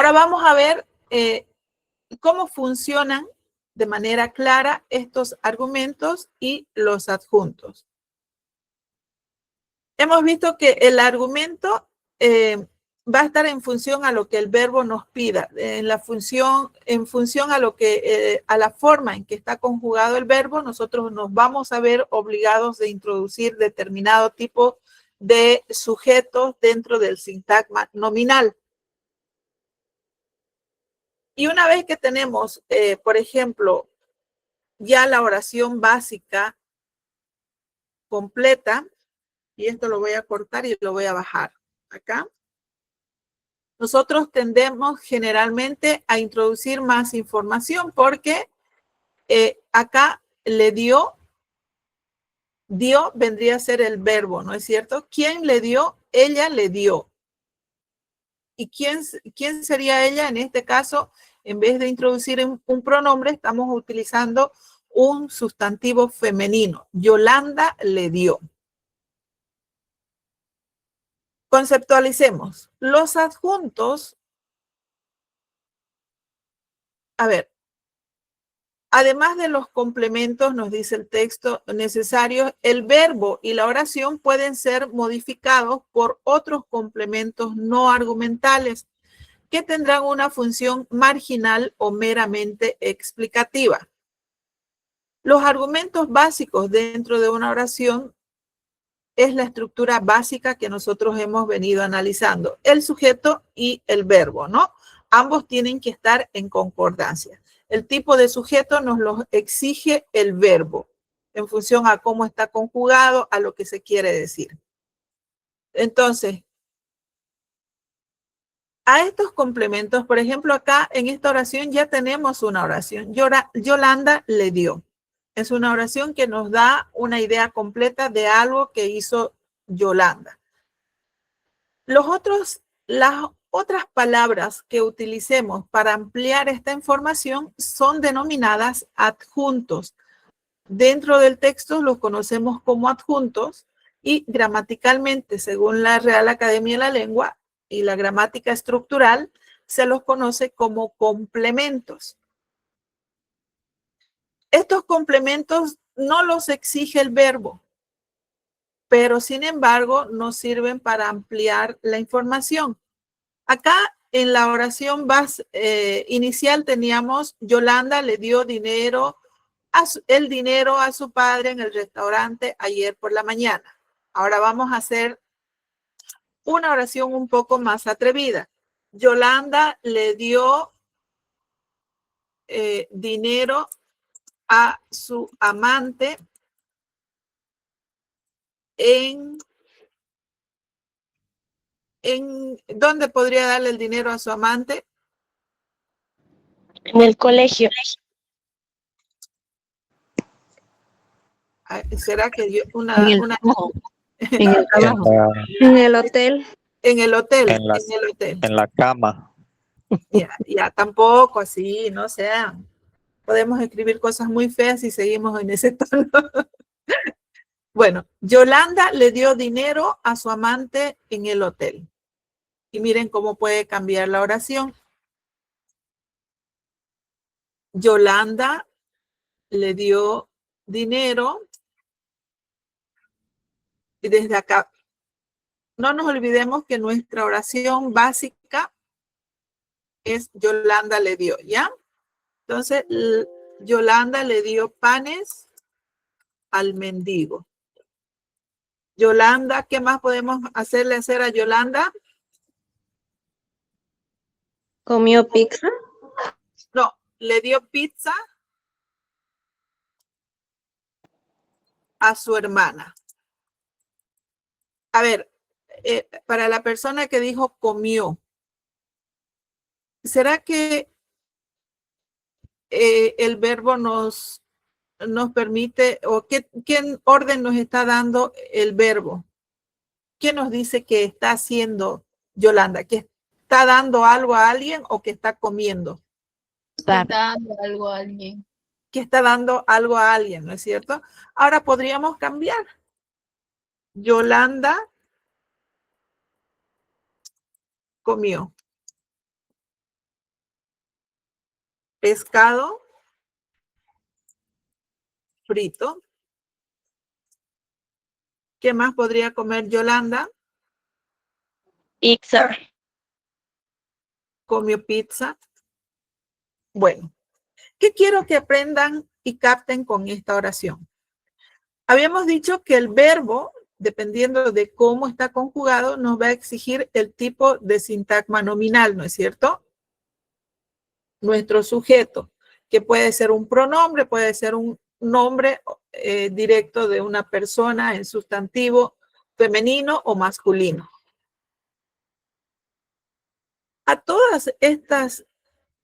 Ahora vamos a ver cómo funcionan de manera clara estos argumentos y los adjuntos. Hemos visto que el argumento va a estar en función a lo que el verbo nos pida, en función a lo que, a la forma en que está conjugado el verbo, nosotros nos vamos a ver obligados de introducir determinado tipo de sujetos dentro del sintagma nominal. Y una vez que tenemos, por ejemplo, ya la oración básica completa, y esto lo voy a cortar y lo voy a bajar acá. Nosotros tendemos generalmente a introducir más información porque acá le dio vendría a ser el verbo, ¿no es cierto? ¿Quién le dio? Ella le dio. ¿Y quién sería ella? En este caso, en vez de introducir un pronombre, estamos utilizando un sustantivo femenino. Yolanda le dio. Conceptualicemos. Los adjuntos, a ver, además de los complementos, nos dice el texto, necesarios, el verbo y la oración pueden ser modificados por otros complementos no argumentales que tendrán una función marginal o meramente explicativa. Los argumentos básicos dentro de una oración es la estructura básica que nosotros hemos venido analizando, el sujeto y el verbo, ¿no? Ambos tienen que estar en concordancia. El tipo de sujeto nos lo exige el verbo, en función a cómo está conjugado, a lo que se quiere decir. Entonces, a estos complementos, por ejemplo, acá en esta oración ya tenemos una oración. Yolanda le dio. Es una oración que nos da una idea completa de algo que hizo Yolanda. Las otras palabras que utilicemos para ampliar esta información son denominadas adjuntos. Dentro del texto los conocemos como adjuntos y gramaticalmente, según la Real Academia de la Lengua y la gramática estructural, se los conoce como complementos. Estos complementos no los exige el verbo, pero sin embargo nos sirven para ampliar la información. Acá en la oración inicial teníamos, Yolanda le dio el dinero a su padre en el restaurante ayer por la mañana. Ahora vamos a hacer una oración un poco más atrevida. Yolanda le dio dinero a su amante ¿dónde podría darle el dinero a su amante? En el colegio. ¿Será que yo En el trabajo. En el hotel. En el hotel. En la cama. Ya tampoco así, no sea. Podemos escribir cosas muy feas y seguimos en ese tono. Bueno, Yolanda le dio dinero a su amante en el hotel. Y miren cómo puede cambiar la oración. Yolanda le dio dinero. Y desde acá, no nos olvidemos que nuestra oración básica es Yolanda le dio, ¿ya? Entonces, Yolanda le dio panes al mendigo. Yolanda, ¿qué más podemos hacerle hacer a Yolanda? ¿Comió pizza? No, le dio pizza a su hermana. A ver, para la persona que dijo comió, ¿será que el verbo nos permite, o qué orden nos está dando el verbo? ¿Qué nos dice que está haciendo Yolanda? ¿Que está dando algo a alguien o que está comiendo? Está dando algo a alguien. Que está dando algo a alguien, ¿no es cierto? Ahora podríamos cambiar. Yolanda comió. pescado frito. ¿Qué más podría comer Yolanda? Pizza. Comió pizza. Bueno, ¿qué quiero que aprendan y capten con esta oración? Habíamos dicho que el verbo, dependiendo de cómo está conjugado, nos va a exigir el tipo de sintagma nominal, ¿no es cierto? Nuestro sujeto, que puede ser un pronombre, puede ser un nombre directo de una persona en sustantivo femenino o masculino. A todas estas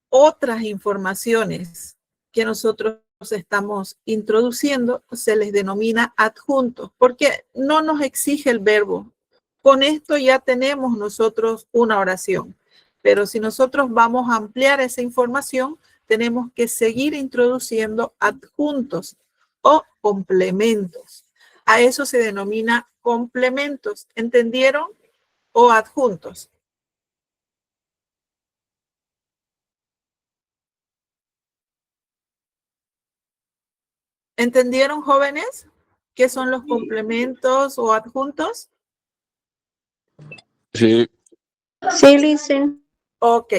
otras informaciones que nosotros estamos introduciendo se les denomina adjuntos, porque no nos exige el verbo. Con esto ya tenemos nosotros una oración, pero si nosotros vamos a ampliar esa información, tenemos que seguir introduciendo adjuntos o complementos. A eso se denomina complementos, ¿entendieron? O adjuntos. ¿Entendieron, jóvenes? ¿Qué son los complementos o adjuntos? Sí. Sí, listen. Ok.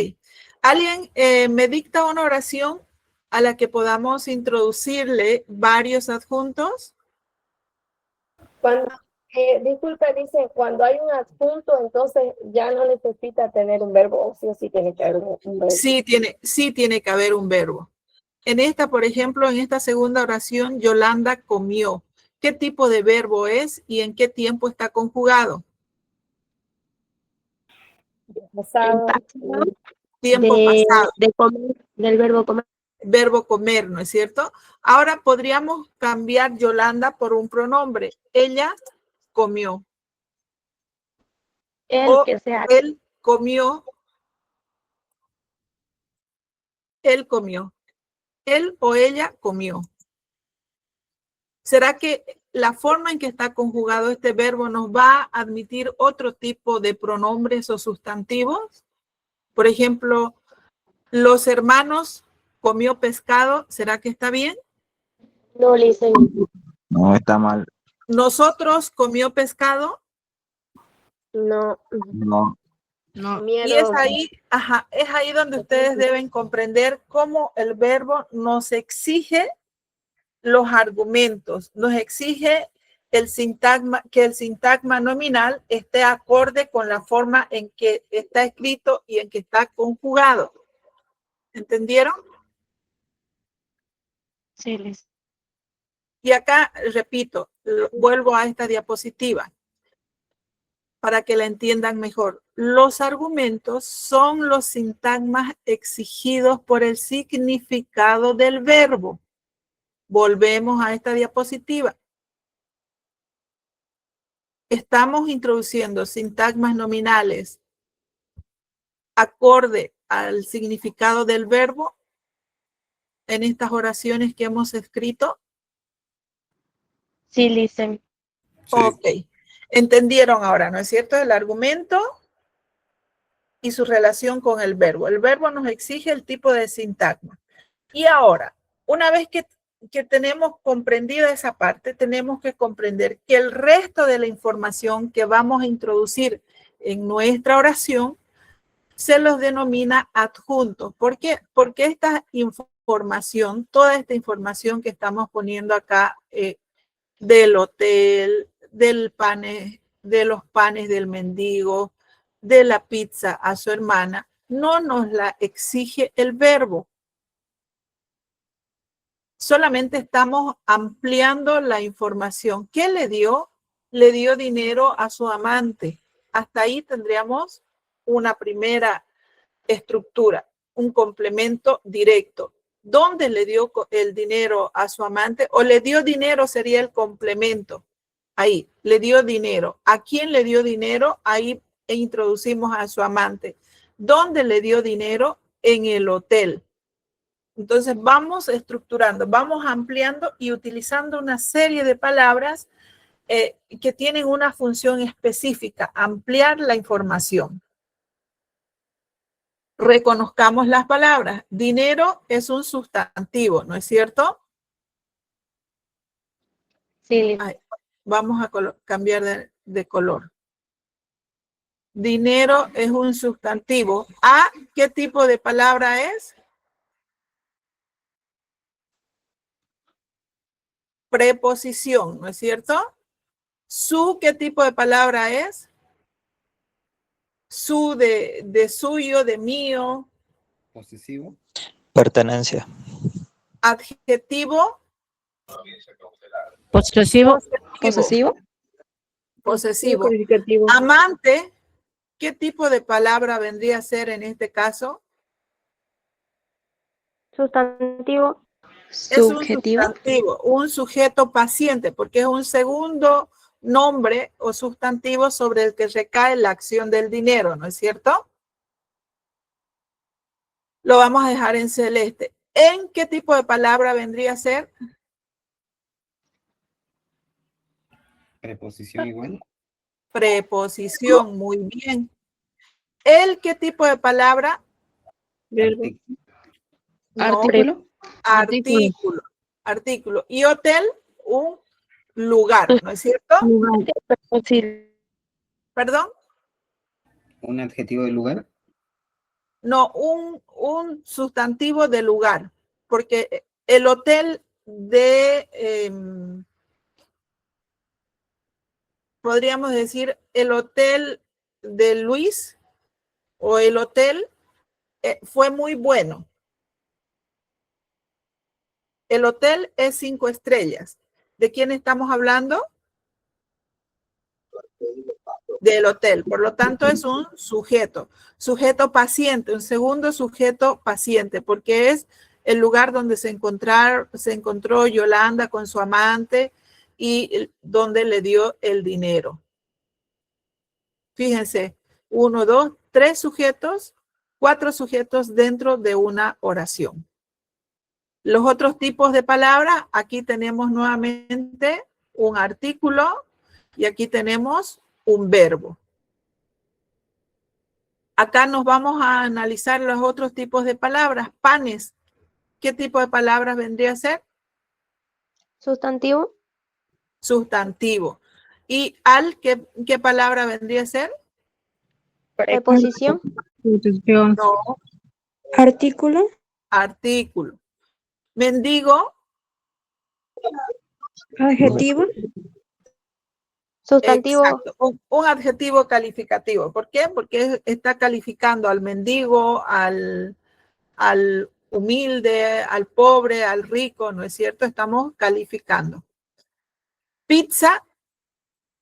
¿Alguien me dicta una oración a la que podamos introducirle varios adjuntos? Cuando, disculpa, dice, cuando hay un adjunto, entonces ya no necesita tener un verbo, o sí tiene que haber un verbo. Sí tiene que haber un verbo. En esta, por ejemplo, en esta segunda oración, Yolanda comió. ¿Qué tipo de verbo es y en qué tiempo está conjugado? Pasado, Tiempo pasado. De comer, del verbo comer. Verbo comer, ¿no es cierto? Ahora podríamos cambiar Yolanda por un pronombre. Ella comió. O Que sea. él comió. Él comió. Él o ella comió. ¿Será que la forma en que está conjugado este verbo nos va a admitir otro tipo de pronombres o sustantivos? Por ejemplo, los hermanos comió pescado. ¿Será que está bien? No, listen. No, está mal. Nosotros comió pescado. No. No. No. Y es ahí donde ustedes deben comprender cómo el verbo nos exige los argumentos, nos exige el sintagma, que el sintagma nominal esté acorde con la forma en que está escrito y en que está conjugado. ¿Entendieron? Sí, listen. Y acá, repito, vuelvo a esta diapositiva para que la entiendan mejor. Los argumentos son los sintagmas exigidos por el significado del verbo. Volvemos a esta diapositiva. Estamos introduciendo sintagmas nominales acorde al significado del verbo en estas oraciones que hemos escrito. Sí, listen. Sí. Ok. Entendieron ahora, ¿no es cierto? El argumento y su relación con el verbo. El verbo nos exige el tipo de sintagma. Y ahora, una vez que tenemos comprendida esa parte, tenemos que comprender que el resto de la información que vamos a introducir en nuestra oración se los denomina adjuntos. ¿Por qué? Porque esta información, toda esta información que estamos poniendo acá del hotel, de los panes del mendigo, de la pizza a su hermana, no nos la exige el verbo. Solamente estamos ampliando la información. ¿Qué le dio? Le dio dinero a su amante. Hasta ahí tendríamos una primera estructura, un complemento directo. ¿Dónde le dio el dinero a su amante? O le dio dinero sería el complemento. Ahí, le dio dinero. ¿A quién le dio dinero? Ahí introducimos a su amante. ¿Dónde le dio dinero? En el hotel. Entonces vamos estructurando, vamos ampliando y utilizando una serie de palabras que tienen una función específica, ampliar la información. Reconozcamos las palabras. Dinero es un sustantivo, ¿no es cierto? Sí. Ay, vamos a cambiar de color. Dinero es un sustantivo. ¿A qué tipo de palabra es? Preposición, ¿no es cierto? Su, ¿qué tipo de palabra es? Su de suyo, de mío. Posesivo. Pertenencia. Adjetivo. Posesivo. Posesivo. Posesivo. Calificativo. Amante, ¿qué tipo de palabra vendría a ser en este caso? Sustantivo. Es un sustantivo, un sujeto paciente, porque es un segundo nombre o sustantivo sobre el que recae la acción del dinero, ¿no es cierto? Lo vamos a dejar en celeste. ¿En qué tipo de palabra vendría a ser? Preposición igual. Preposición, muy bien. ¿El qué tipo de palabra? Artículo. No, Artículo. artículo. Artículo. Y hotel, un lugar, ¿no es cierto? ¿Perdón? Un adjetivo de lugar. No, un sustantivo de lugar, porque el hotel podríamos decir, el hotel de Luis o el hotel fue muy bueno. El hotel es 5 estrellas. ¿De quién estamos hablando? Del hotel. Por lo tanto, es un sujeto. Sujeto paciente, un segundo sujeto paciente, porque es el lugar donde se encontró Yolanda con su amante y donde le dio el dinero. Fíjense, 1, 2, 3 sujetos, 4 sujetos dentro de una oración. Los otros tipos de palabras, aquí tenemos nuevamente un artículo y aquí tenemos un verbo. Acá nos vamos a analizar los otros tipos de palabras. Panes, ¿qué tipo de palabras vendría a ser? Sustantivo. Sustantivo. ¿Y al, qué palabra vendría a ser? Preposición. No, Artículo. artículo. Mendigo. Adjetivo. Sustantivo. Exacto, un adjetivo calificativo. ¿Por qué? Porque está calificando al mendigo, al humilde, al pobre, al rico, ¿no es cierto? Estamos calificando. Pizza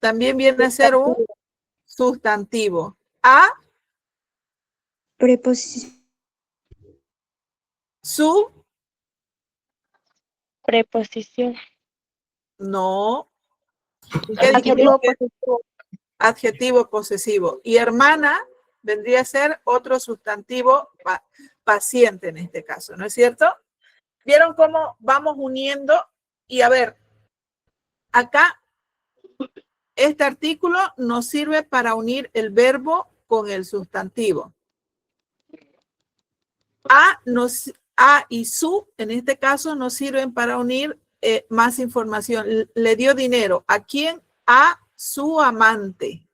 también viene a ser un sustantivo. A, Preposición. su, Preposición. no. ¿Qué Adjetivo dijimos? posesivo. Adjetivo posesivo. Y hermana vendría a ser otro sustantivo paciente en este caso, ¿no es cierto? ¿Vieron cómo vamos uniendo? Y a ver, acá este artículo nos sirve para unir el verbo con el sustantivo. A y su, en este caso, nos sirven para unir más información. Le dio dinero. ¿A quién? A su amante.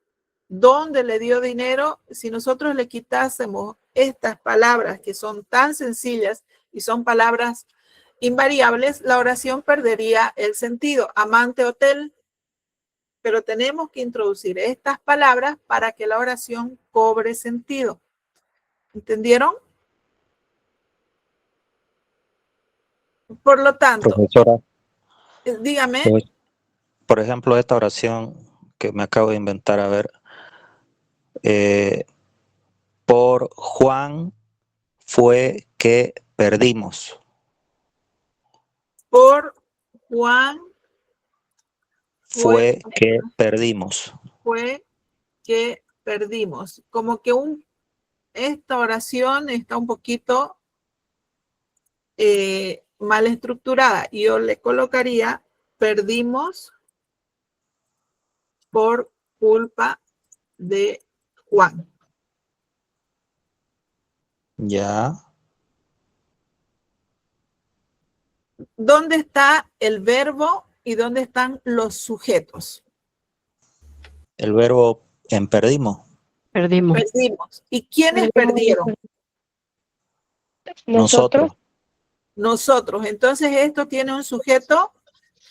¿Dónde le dio dinero? Si nosotros le quitásemos estas palabras que son tan sencillas y son palabras invariables, la oración perdería el sentido. Amante, hotel. Pero tenemos que introducir estas palabras para que la oración cobre sentido. ¿Entendieron? Por lo tanto, Profesora, dígame. por ejemplo, esta oración que me acabo de inventar, a ver, por Juan fue que perdimos. Por Juan Fue que perdimos. fue que perdimos. Como que esta oración está un poquito mal estructurada. Yo le colocaría perdimos por culpa de Juan. Ya. ¿Dónde está el verbo y dónde están los sujetos? El verbo en perdimos. Perdimos. Perdimos. ¿Y quiénes perdieron? Nosotros. Nosotros. Entonces esto tiene un sujeto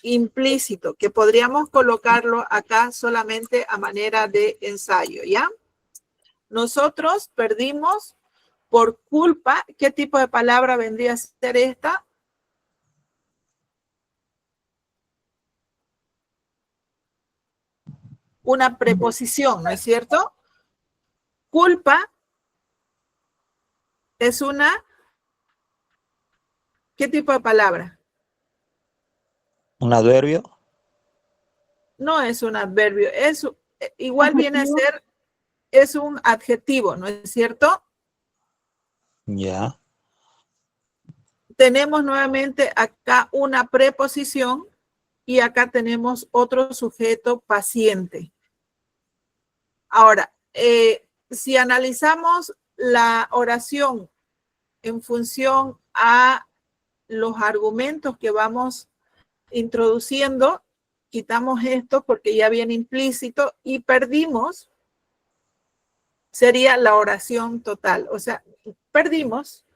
implícito que podríamos colocarlo acá solamente a manera de ensayo, ¿ya? Nosotros perdimos por culpa. ¿Qué tipo de palabra vendría a ser esta? Una preposición, ¿no es cierto? Culpa es una, ¿qué tipo de palabra? Un adverbio. No es un adverbio, es igual viene a ser, es un adjetivo, ¿no es cierto? Ya. Tenemos nuevamente acá una preposición y acá tenemos otro sujeto paciente. Ahora, si analizamos la oración en función a los argumentos que vamos introduciendo, quitamos esto porque ya viene implícito y perdimos, sería la oración total. O sea, perdimos,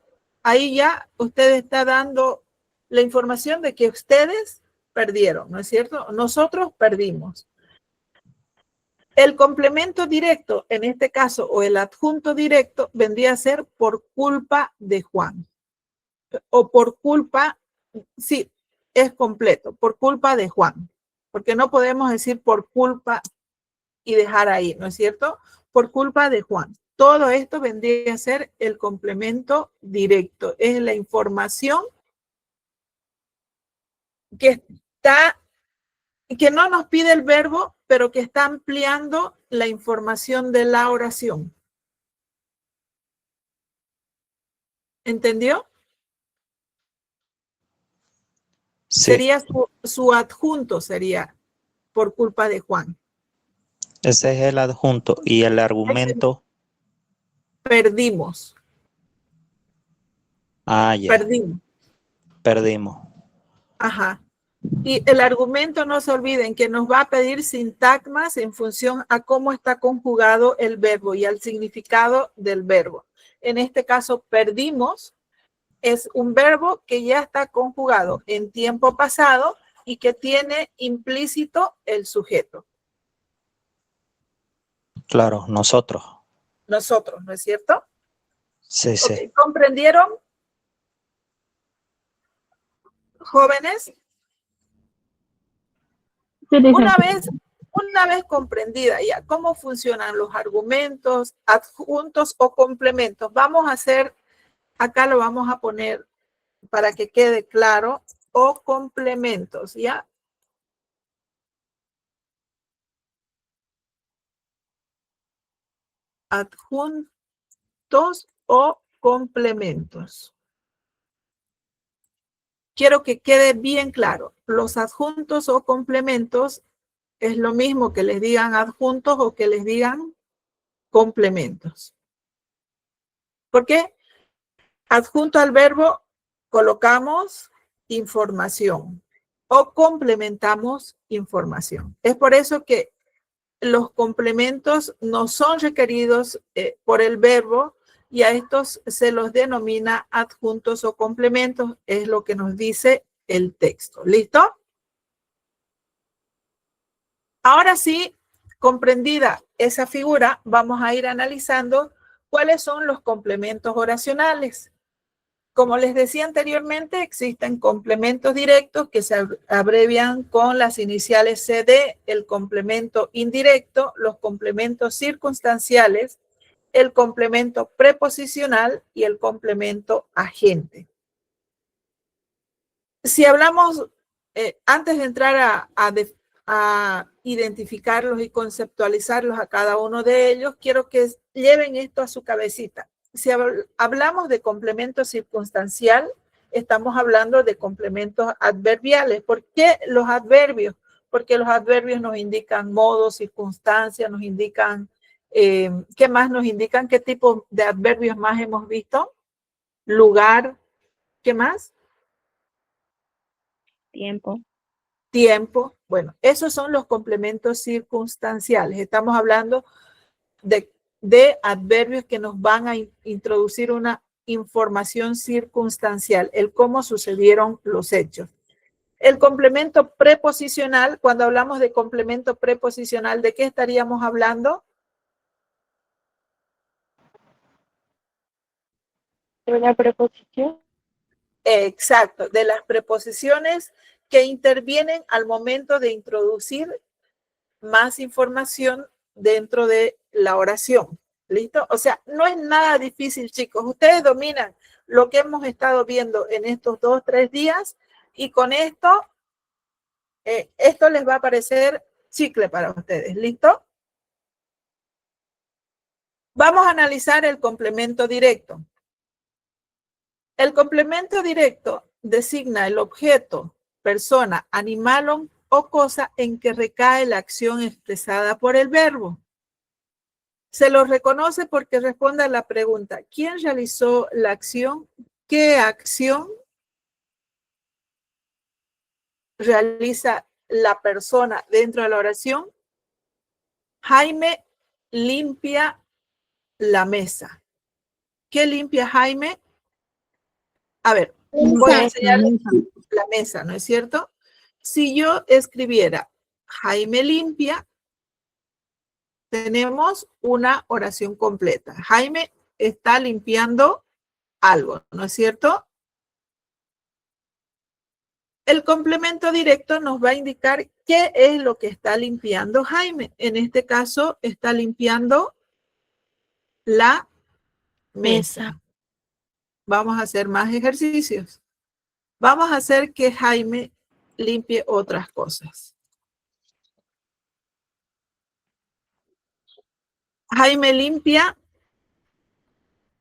ahí ya usted está dando la información de que ustedes perdieron, ¿no es cierto? Nosotros perdimos. El complemento directo, en este caso, o el adjunto directo, vendría a ser por culpa de Juan. O por culpa, sí, es completo, por culpa de Juan. Porque no podemos decir por culpa y dejar ahí, ¿no es cierto? Por culpa de Juan. Todo esto vendría a ser el complemento directo. Es la información que está, que no nos pide el verbo, pero que está ampliando la información de la oración. ¿Entendió? Sí. Sería su adjunto, sería por culpa de Juan. Ese es el adjunto. Y el argumento. Perdimos. Ah, ya. Perdimos. Perdimos. Ajá. Y el argumento, no se olviden que nos va a pedir sintagmas en función a cómo está conjugado el verbo y al significado del verbo. En este caso, perdimos es un verbo que ya está conjugado en tiempo pasado y que tiene implícito el sujeto. Claro, nosotros. Nosotros, ¿no es cierto? Sí, sí. Okay. ¿Comprendieron, jóvenes? Una vez comprendida ya cómo funcionan los argumentos, adjuntos o complementos, vamos a hacer, acá lo vamos a poner para que quede claro, o complementos, ¿ya? Adjuntos o complementos. Quiero que quede bien claro, los adjuntos o complementos es lo mismo que les digan adjuntos o que les digan complementos. ¿Por qué? Adjunto al verbo colocamos información o complementamos información. Es por eso que los complementos no son requeridos por el verbo y a estos se los denomina adjuntos o complementos, es lo que nos dice el texto. ¿Listo? Ahora sí, comprendida esa figura, vamos a ir analizando cuáles son los complementos oracionales. Como les decía anteriormente, existen complementos directos que se abrevian con las iniciales CD, el complemento indirecto, los complementos circunstanciales, el complemento preposicional y el complemento agente. Si hablamos, antes de entrar a identificarlos y conceptualizarlos a cada uno de ellos, quiero que lleven esto a su cabecita. Si hablamos de complemento circunstancial, estamos hablando de complementos adverbiales. ¿Por qué los adverbios? Porque los adverbios nos indican modo, circunstancia, nos indican, ¿qué más nos indican? ¿Qué tipo de adverbios más hemos visto? lugar, ¿qué más? Tiempo. Tiempo. Bueno, esos son los complementos circunstanciales. Estamos hablando de adverbios que nos van a introducir una información circunstancial, el cómo sucedieron los hechos. El complemento preposicional, cuando hablamos de complemento preposicional, ¿de qué estaríamos hablando? ¿De una preposición? Exacto, de las preposiciones que intervienen al momento de introducir más información dentro de la oración. ¿Listo? O sea, no es nada difícil, chicos. Ustedes dominan lo que hemos estado viendo en estos 2 o 3 días y con esto, esto les va a parecer chicle para ustedes. ¿Listo? Vamos a analizar el complemento directo. El complemento directo designa el objeto, persona, animal o cosa en que recae la acción expresada por el verbo. Se lo reconoce porque responde a la pregunta, ¿quién realizó la acción? ¿Qué acción realiza la persona dentro de la oración? Jaime limpia la mesa. ¿Qué limpia Jaime? A ver, voy a enseñarles la mesa, ¿no es cierto? Si yo escribiera Jaime limpia, tenemos una oración completa. Jaime está limpiando algo, ¿no es cierto? El complemento directo nos va a indicar qué es lo que está limpiando Jaime. En este caso, está limpiando la mesa. Vamos a hacer más ejercicios. Vamos a hacer que Jaime limpie otras cosas. Jaime limpia.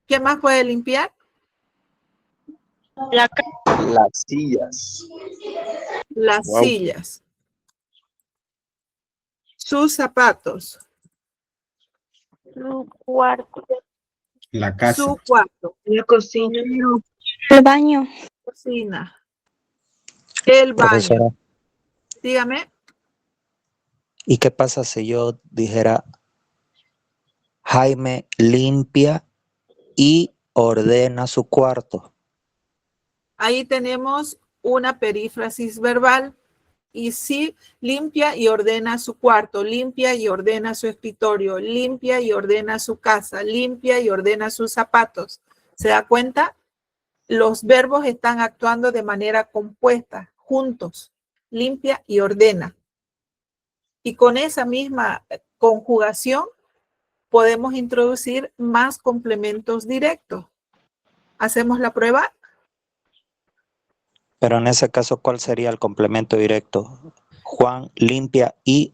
¿Qué más puede limpiar? Las sillas. Las sillas. Sus zapatos. Su cuarto. La casa. Su cuarto. La cocina. El baño. Cocina. El baño. Profesora, Dígame. ¿y qué pasa si yo dijera Jaime limpia y ordena su cuarto? Ahí tenemos una perífrasis verbal. Y sí, limpia y ordena su cuarto, limpia y ordena su escritorio, limpia y ordena su casa, limpia y ordena sus zapatos. ¿Se da cuenta? Los verbos están actuando de manera compuesta, juntos, limpia y ordena. Y con esa misma conjugación podemos introducir más complementos directos. ¿Hacemos la prueba? Pero en ese caso, ¿cuál sería el complemento directo? Juan limpia y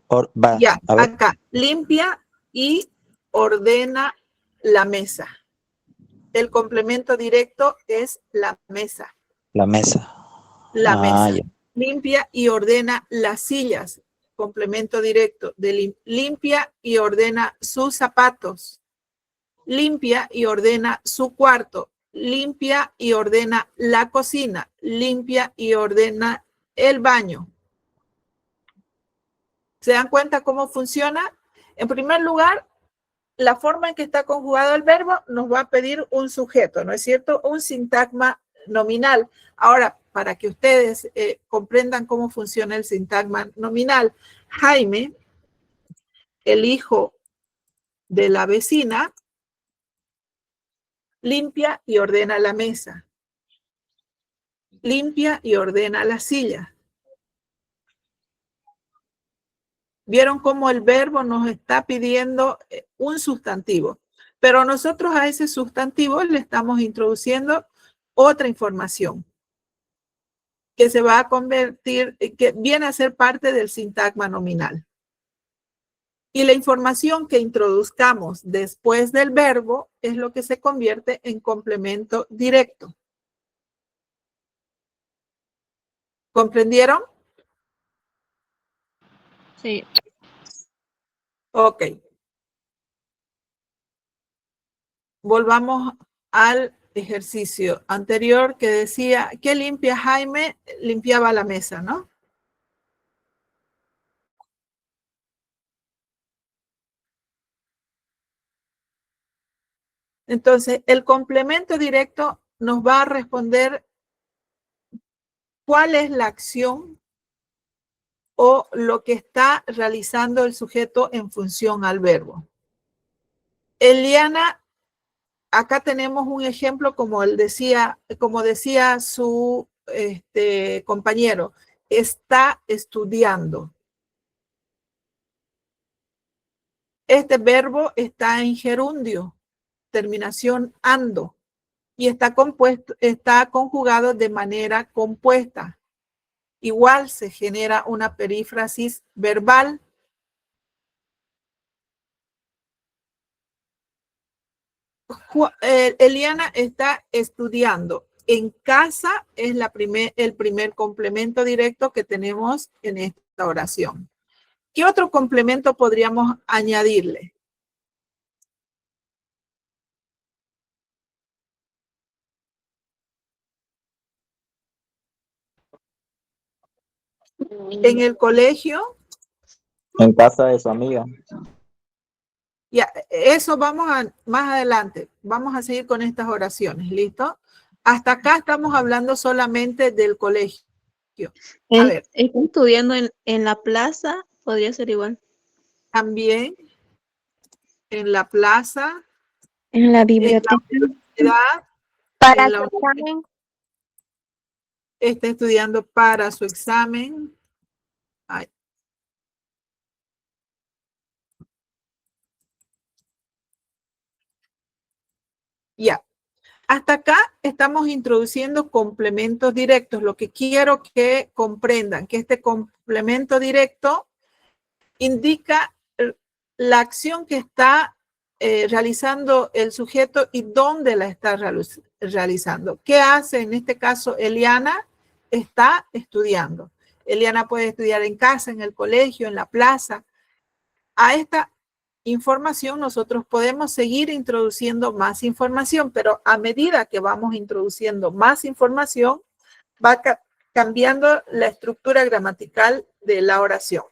Ya, acá, limpia y ordena la mesa. El complemento directo es la mesa. La mesa. La mesa. Ya. Limpia y ordena las sillas. Complemento directo de limpia y ordena sus zapatos. Limpia y ordena su cuarto. Limpia y ordena la cocina. Limpia y ordena el baño. ¿Se dan cuenta cómo funciona? En primer lugar, la forma en que está conjugado el verbo nos va a pedir un sujeto, ¿no es cierto? Un sintagma nominal. Ahora, para que ustedes comprendan cómo funciona el sintagma nominal, Jaime, el hijo de la vecina, limpia y ordena la mesa. Limpia y ordena la silla. ¿Vieron cómo el verbo nos está pidiendo un sustantivo? Pero nosotros a ese sustantivo le estamos introduciendo otra información que se va a convertir, que viene a ser parte del sintagma nominal. Y la información que introduzcamos después del verbo es lo que se convierte en complemento directo. ¿Comprendieron? Sí. Ok. Volvamos al ejercicio anterior que decía, ¿qué limpia Jaime? Limpiaba la mesa, ¿no? Entonces, el complemento directo nos va a responder cuál es la acción o lo que está realizando el sujeto en función al verbo. Eliana, acá tenemos un ejemplo como decía su compañero, está estudiando. Este verbo está en gerundio, terminación ando, y está conjugado de manera compuesta. Igual se genera una perífrasis verbal. Eliana está estudiando. En casa es el primer complemento directo que tenemos en esta oración. ¿Qué otro complemento podríamos añadirle? En el colegio. En casa de su amiga. Ya, eso más adelante. Vamos a seguir con estas oraciones, ¿listo? Hasta acá estamos hablando solamente del colegio. A ver. Está estudiando en la plaza, podría ser igual. También en la plaza. En la biblioteca. Para su examen. Está estudiando para su examen. Ay. Ya. Hasta acá estamos introduciendo complementos directos. Lo que quiero que comprendan, que este complemento directo indica la acción que está realizando el sujeto y dónde la está realizando. ¿Qué hace en este caso Eliana? Está estudiando. Eliana puede estudiar en casa, en el colegio, en la plaza. A esta información nosotros podemos seguir introduciendo más información, pero a medida que vamos introduciendo más información, va cambiando la estructura gramatical de la oración.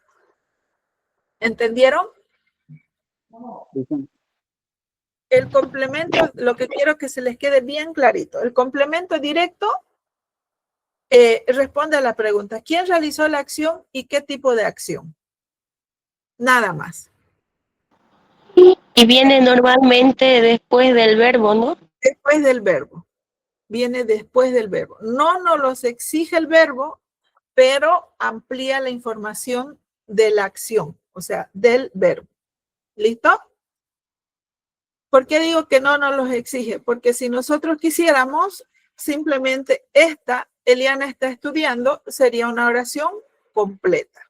¿Entendieron? El complemento, lo que quiero que se les quede bien clarito, el complemento directo responde a la pregunta, ¿quién realizó la acción y qué tipo de acción? Nada más. Y viene normalmente después del verbo, ¿no? Después del verbo. Viene después del verbo. No nos los exige el verbo, pero amplía la información de la acción, o sea, del verbo. ¿Listo? ¿Por qué digo que no nos los exige? Porque si nosotros quisiéramos, simplemente Eliana está estudiando, sería una oración completa.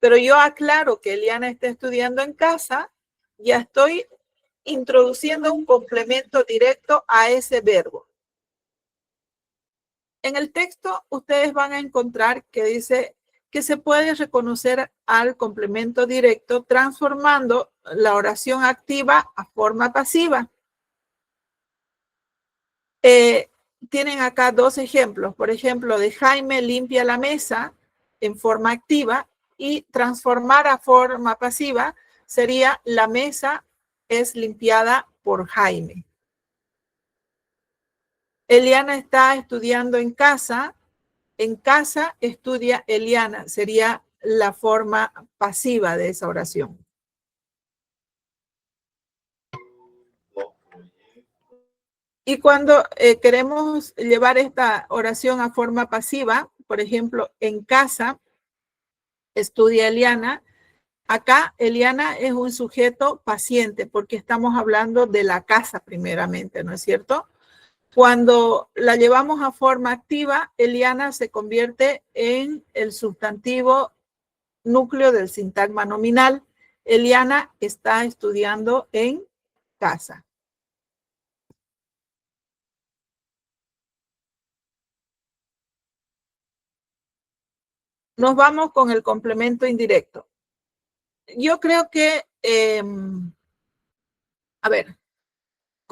Pero yo aclaro que Eliana está estudiando en casa, ya estoy introduciendo un complemento directo a ese verbo. En el texto ustedes van a encontrar que dice que se puede reconocer al complemento directo transformando la oración activa a forma pasiva. Tienen acá dos ejemplos. Por ejemplo, de Jaime limpia la mesa en forma activa y transformar a forma pasiva sería la mesa es limpiada por Jaime. Eliana está estudiando en casa estudia Eliana, sería la forma pasiva de esa oración. Y cuando queremos llevar esta oración a forma pasiva, por ejemplo, en casa estudia Eliana, acá Eliana es un sujeto paciente porque estamos hablando de la casa primeramente, ¿no es cierto? Cuando la llevamos a forma activa, Eliana se convierte en el sustantivo núcleo del sintagma nominal. Eliana está estudiando en casa. Nos vamos con el complemento indirecto. Yo creo que,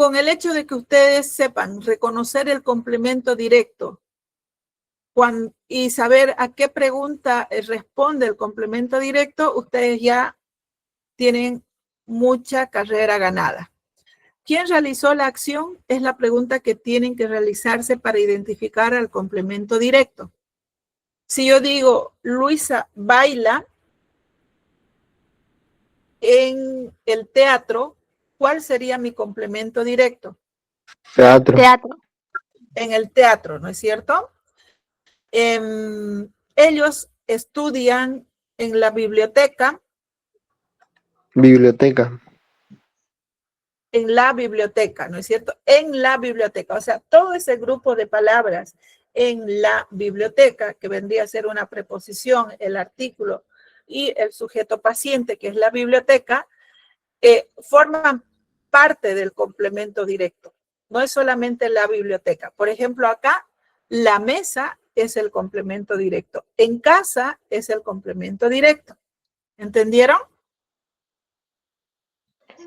con el hecho de que ustedes sepan reconocer el complemento directo y saber a qué pregunta responde el complemento directo, ustedes ya tienen mucha carrera ganada. ¿Quién realizó la acción? Es la pregunta que tienen que realizarse para identificar al complemento directo. Si yo digo, Luisa baila en el teatro, ¿cuál sería mi complemento directo? Teatro. Teatro. En el teatro, ¿no es cierto? Ellos estudian en la biblioteca. Biblioteca. En la biblioteca, ¿no es cierto? En la biblioteca. O sea, todo ese grupo de palabras en la biblioteca, que vendría a ser una preposición, el artículo y el sujeto paciente, que es la biblioteca, forman parte del complemento directo. No es solamente la biblioteca. Por ejemplo, acá, la mesa es el complemento directo. En casa es el complemento directo. ¿Entendieron?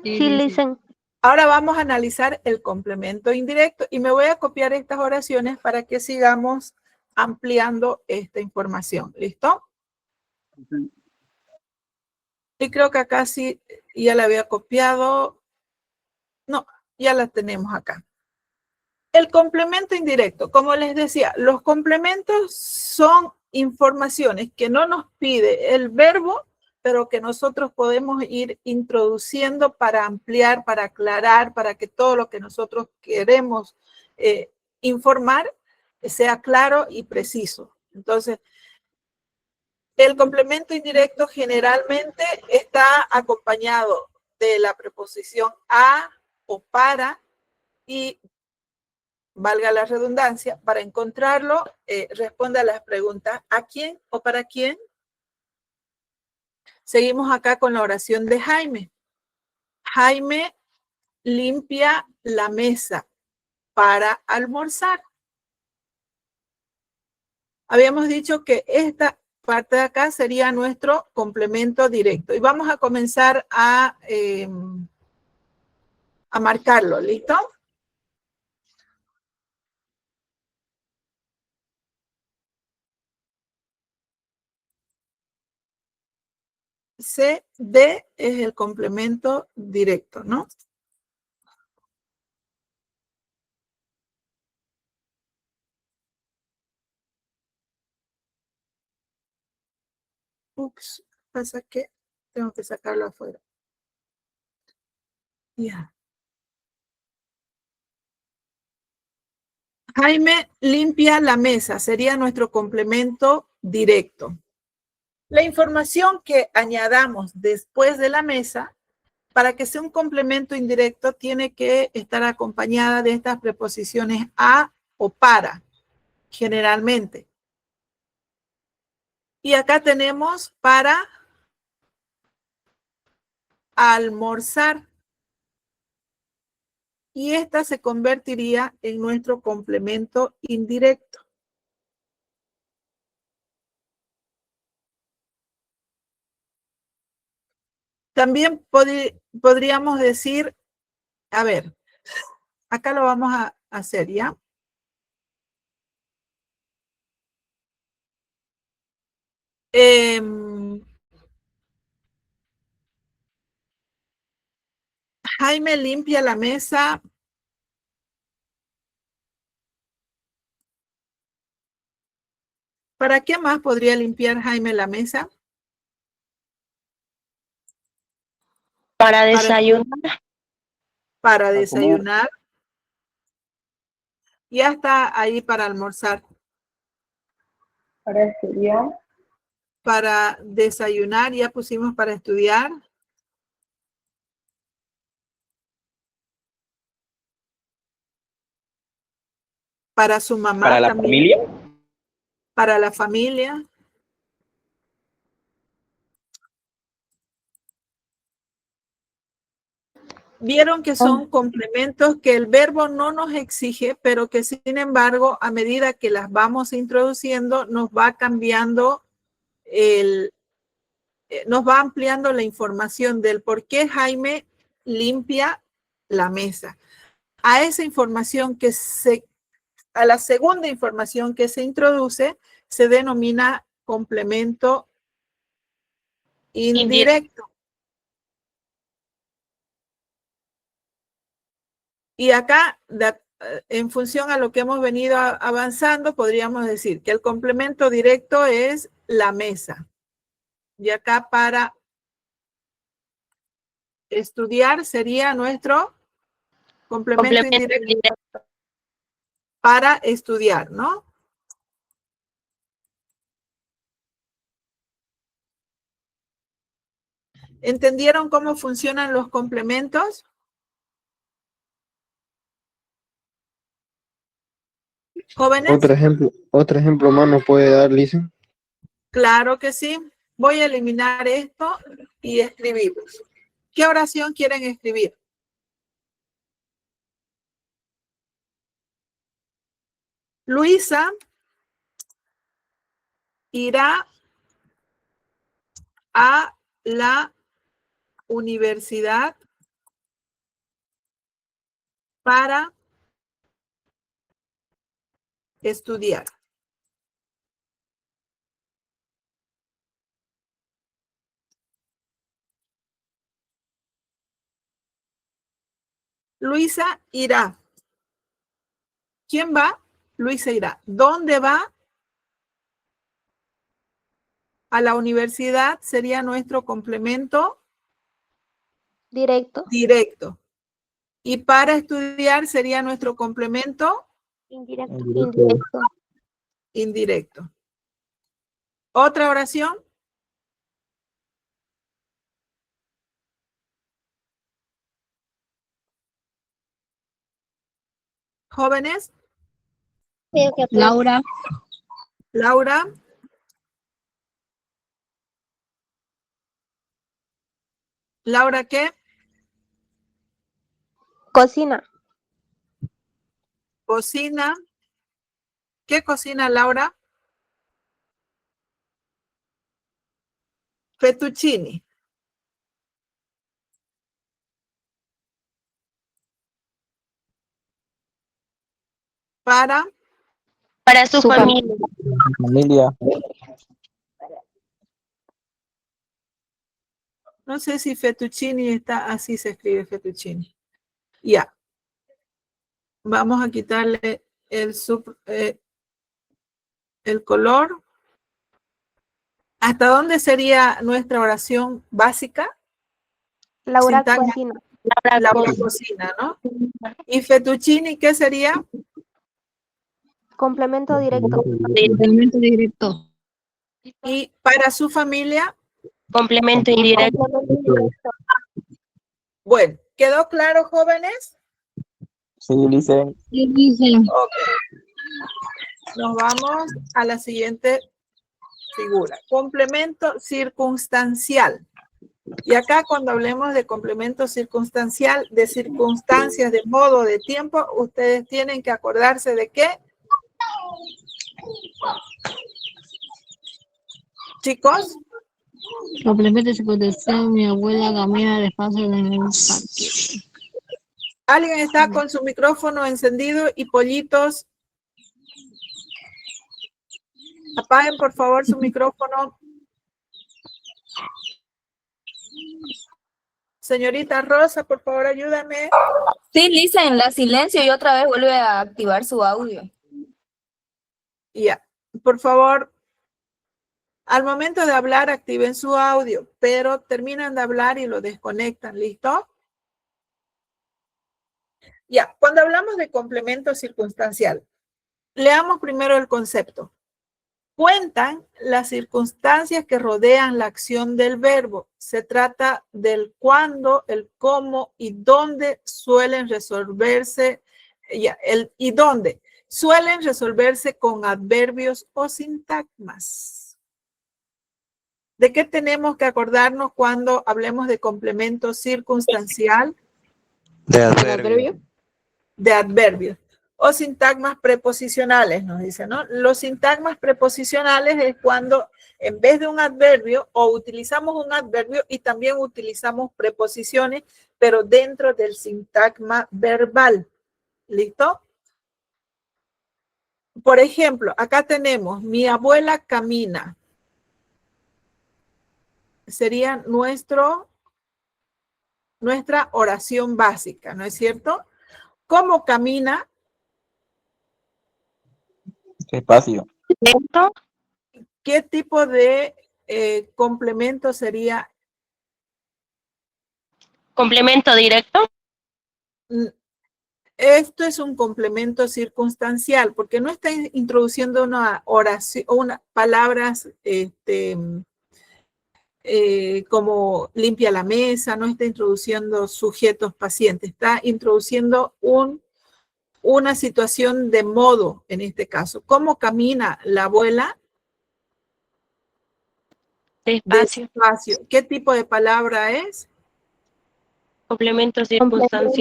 Sí, listen. Ahora vamos a analizar el complemento indirecto y me voy a copiar estas oraciones para que sigamos ampliando esta información. ¿Listo? Y creo que acá sí ya la había copiado. No, ya la tenemos acá. El complemento indirecto, como les decía, los complementos son informaciones que no nos pide el verbo, pero que nosotros podemos ir introduciendo para ampliar, para aclarar, para que todo lo que nosotros queremos informar sea claro y preciso. Entonces, el complemento indirecto generalmente está acompañado de la preposición a o para y, valga la redundancia, para encontrarlo, responde a las preguntas ¿a quién o para quién? Seguimos acá con la oración de Jaime. Jaime limpia la mesa para almorzar. Habíamos dicho que esta parte de acá sería nuestro complemento directo. Y vamos a comenzar a marcarlo. ¿Listo? D es el complemento directo, ¿no? Ups, pasa que tengo que sacarlo afuera. Ya. Jaime limpia la mesa, sería nuestro complemento directo. La información que añadamos después de la mesa, para que sea un complemento indirecto, tiene que estar acompañada de estas preposiciones a o para, generalmente. Y acá tenemos para almorzar. Y esta se convertiría en nuestro complemento indirecto. También podríamos decir, a ver, acá lo vamos a hacer, ¿ya? Jaime limpia la mesa. ¿Para qué más podría limpiar Jaime la mesa? Para desayunar. Para desayunar. Ya está ahí para almorzar. Para estudiar. Para desayunar, ya pusimos para estudiar. Para su mamá para la también. familia. Para la familia. Vieron que son complementos que el verbo no nos exige, pero que sin embargo, a medida que las vamos introduciendo, nos va cambiando nos va ampliando la información del por qué Jaime limpia la mesa. a esa información a la segunda información que se introduce, se denomina complemento indirecto. Y acá, en función a lo que hemos venido avanzando, podríamos decir que el complemento directo es la mesa. Y acá para estudiar sería nuestro complemento indirecto para estudiar, ¿no? ¿Entendieron cómo funcionan los complementos? ¿Jóvenes? Otro ejemplo más nos puede dar, Lisa. Claro que sí. Voy a eliminar esto y escribimos. ¿Qué oración quieren escribir? Luisa irá a la universidad para estudiar. Luisa irá. ¿Quién va? Luisa irá. ¿Dónde va? A la universidad sería nuestro complemento Directo. directo. Y para estudiar sería nuestro complemento Indirecto. indirecto. ¿Otra oración? ¿Jóvenes? Laura. Laura. ¿Laura qué? Cocina. Cocina. ¿Qué cocina Laura? Fettuccini. Para Su familia. Familia. no sé si fettuccini está así, se escribe fettuccini. Ya. Vamos a quitarle el color. ¿Hasta dónde sería nuestra oración básica? Laura Sintagma. cocina. Laura cocina, ¿no? ¿Y fettuccini qué sería? Complemento directo. Complemento directo. ¿Y para su familia? Complemento indirecto. Bueno, ¿quedó claro, jóvenes? Sí, Lisa. ¿Qué dicen? Ok. Nos vamos a la siguiente figura. Complemento circunstancial. Y acá cuando hablemos de complemento circunstancial, de circunstancias, de modo, de tiempo, ustedes tienen que acordarse de qué. Chicos. Complemento circunstancial, mi abuela camina despacio en el parque. ¿Alguien está con su micrófono encendido y pollitos? Apaguen por favor su micrófono. Señorita Rosa, por favor, ayúdame. Sí, Lisa, en la silencio y otra vez vuelve a activar su audio. Ya, por favor, al momento de hablar activen su audio, pero terminan de hablar y lo desconectan, ¿listo? Ya, cuando hablamos de complemento circunstancial, leamos primero el concepto. Cuentan las circunstancias que rodean la acción del verbo. Se trata del cuándo, el cómo y dónde suelen resolverse, y dónde suelen resolverse con adverbios o sintagmas. ¿De qué tenemos que acordarnos cuando hablemos de complemento circunstancial? De adverbio. De adverbios. O sintagmas preposicionales, nos dice, ¿no? Los sintagmas preposicionales es cuando en vez de un adverbio o utilizamos un adverbio y también utilizamos preposiciones, pero dentro del sintagma verbal. ¿Listo? Por ejemplo, acá tenemos, mi abuela camina. Sería nuestra oración básica, ¿no es cierto? ¿Cómo camina? Despacio. ¿Lento? ¿Qué tipo de complemento sería? ¿Complemento directo? Esto es un complemento circunstancial, porque no está introduciendo una oración, palabras como limpia la mesa, no está introduciendo sujetos pacientes, está introduciendo una situación de modo, en este caso. ¿Cómo camina la abuela? Despacio. Despacio. ¿Qué tipo de palabra es? Complemento circunstancial.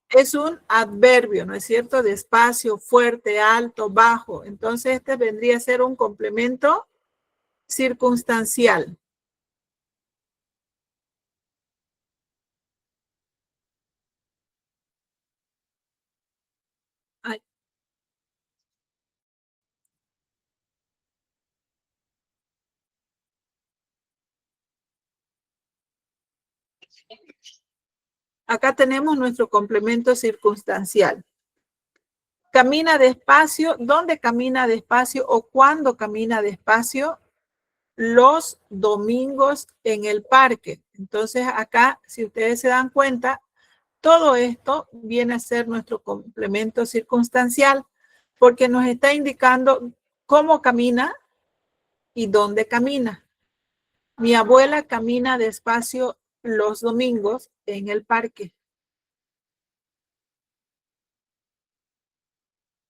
Es un adverbio, ¿no es cierto? Despacio, fuerte, alto, bajo. Entonces, este vendría a ser un complemento circunstancial. Ay. Acá tenemos nuestro complemento circunstancial. Camina despacio. ¿Dónde camina despacio o cuándo camina despacio? Los domingos en el parque. Entonces acá, si ustedes se dan cuenta, todo esto viene a ser nuestro complemento circunstancial porque nos está indicando cómo camina y dónde camina. Mi abuela camina despacio los domingos en el parque.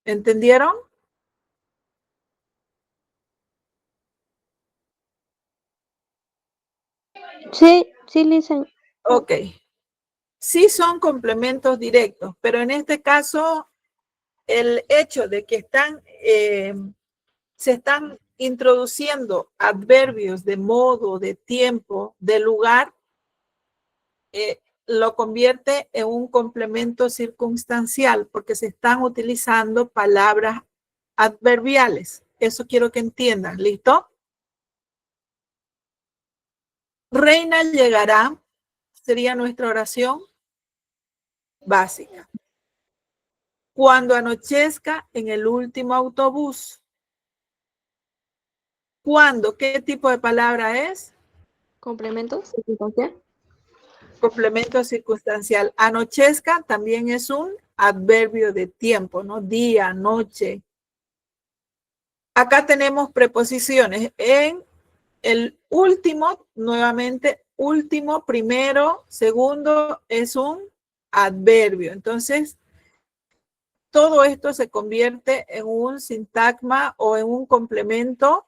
¿Entendieron? Sí, sí, Listen. Ok. Sí son complementos directos, pero en este caso, el hecho de que se están introduciendo adverbios de modo, de tiempo, de lugar, lo convierte en un complemento circunstancial porque se están utilizando palabras adverbiales. Eso quiero que entiendan. ¿Listo? Reina llegará, sería nuestra oración básica. Cuando anochezca en el último autobús. ¿Cuándo? ¿Qué tipo de palabra es? ¿Complementos? Complemento circunstancial. Anochezca también es un adverbio de tiempo, ¿no? Día, noche. Acá tenemos preposiciones. En el último, nuevamente, último, primero, segundo, es un adverbio. Entonces, todo esto se convierte en un sintagma o en un complemento.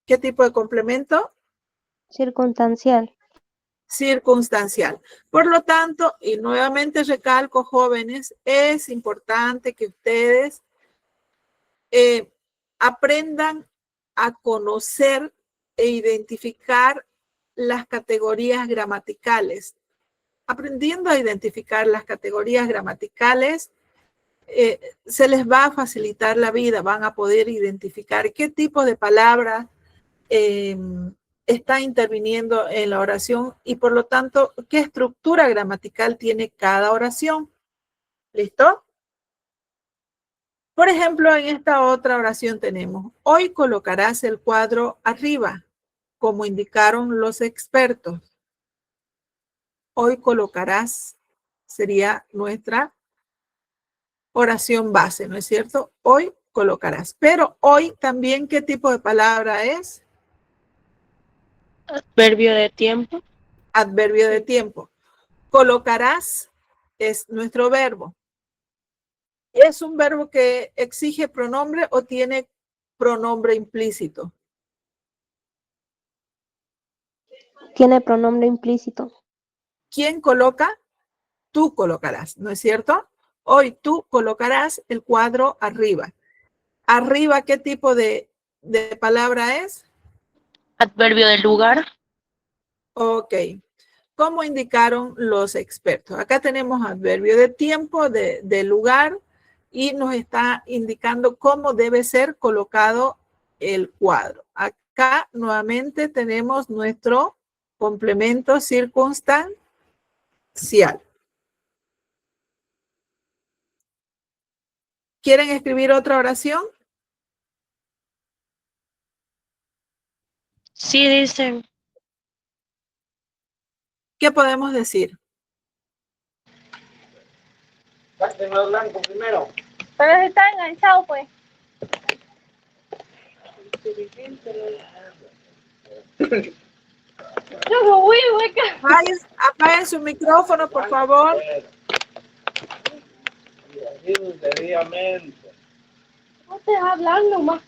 ¿Qué tipo de complemento? Circunstancial. Circunstancial. Por lo tanto, y nuevamente recalco, jóvenes, es importante que ustedes aprendan a conocer e identificar las categorías gramaticales. Aprendiendo a identificar las categorías gramaticales, se les va a facilitar la vida, van a poder identificar qué tipo de palabras está interviniendo en la oración y por lo tanto, qué estructura gramatical tiene cada oración. ¿Listo? Por ejemplo, en esta otra oración tenemos, hoy colocarás el cuadro arriba, como indicaron los expertos. Hoy colocarás, sería nuestra oración base, ¿no es cierto? Hoy colocarás. Pero hoy también, ¿qué tipo de palabra es? Adverbio de tiempo. Adverbio de tiempo. Colocarás es nuestro verbo. ¿Es un verbo que exige pronombre o tiene pronombre implícito? Tiene pronombre implícito. ¿Quién coloca? Tú colocarás, ¿no es cierto? Hoy tú colocarás el cuadro arriba. Arriba, ¿qué tipo de palabra es? Adverbio de lugar. Ok. como indicaron los expertos. Acá tenemos adverbio de tiempo, de lugar, y nos está indicando cómo debe ser colocado el cuadro. Acá nuevamente tenemos nuestro complemento circunstancial. ¿Quieren escribir otra oración? Sí, dice. ¿Qué podemos decir? Blanco primero. Pero está enganchado, pues. Yo me voy, Apaguen su micrófono, por favor. No estés hablando más.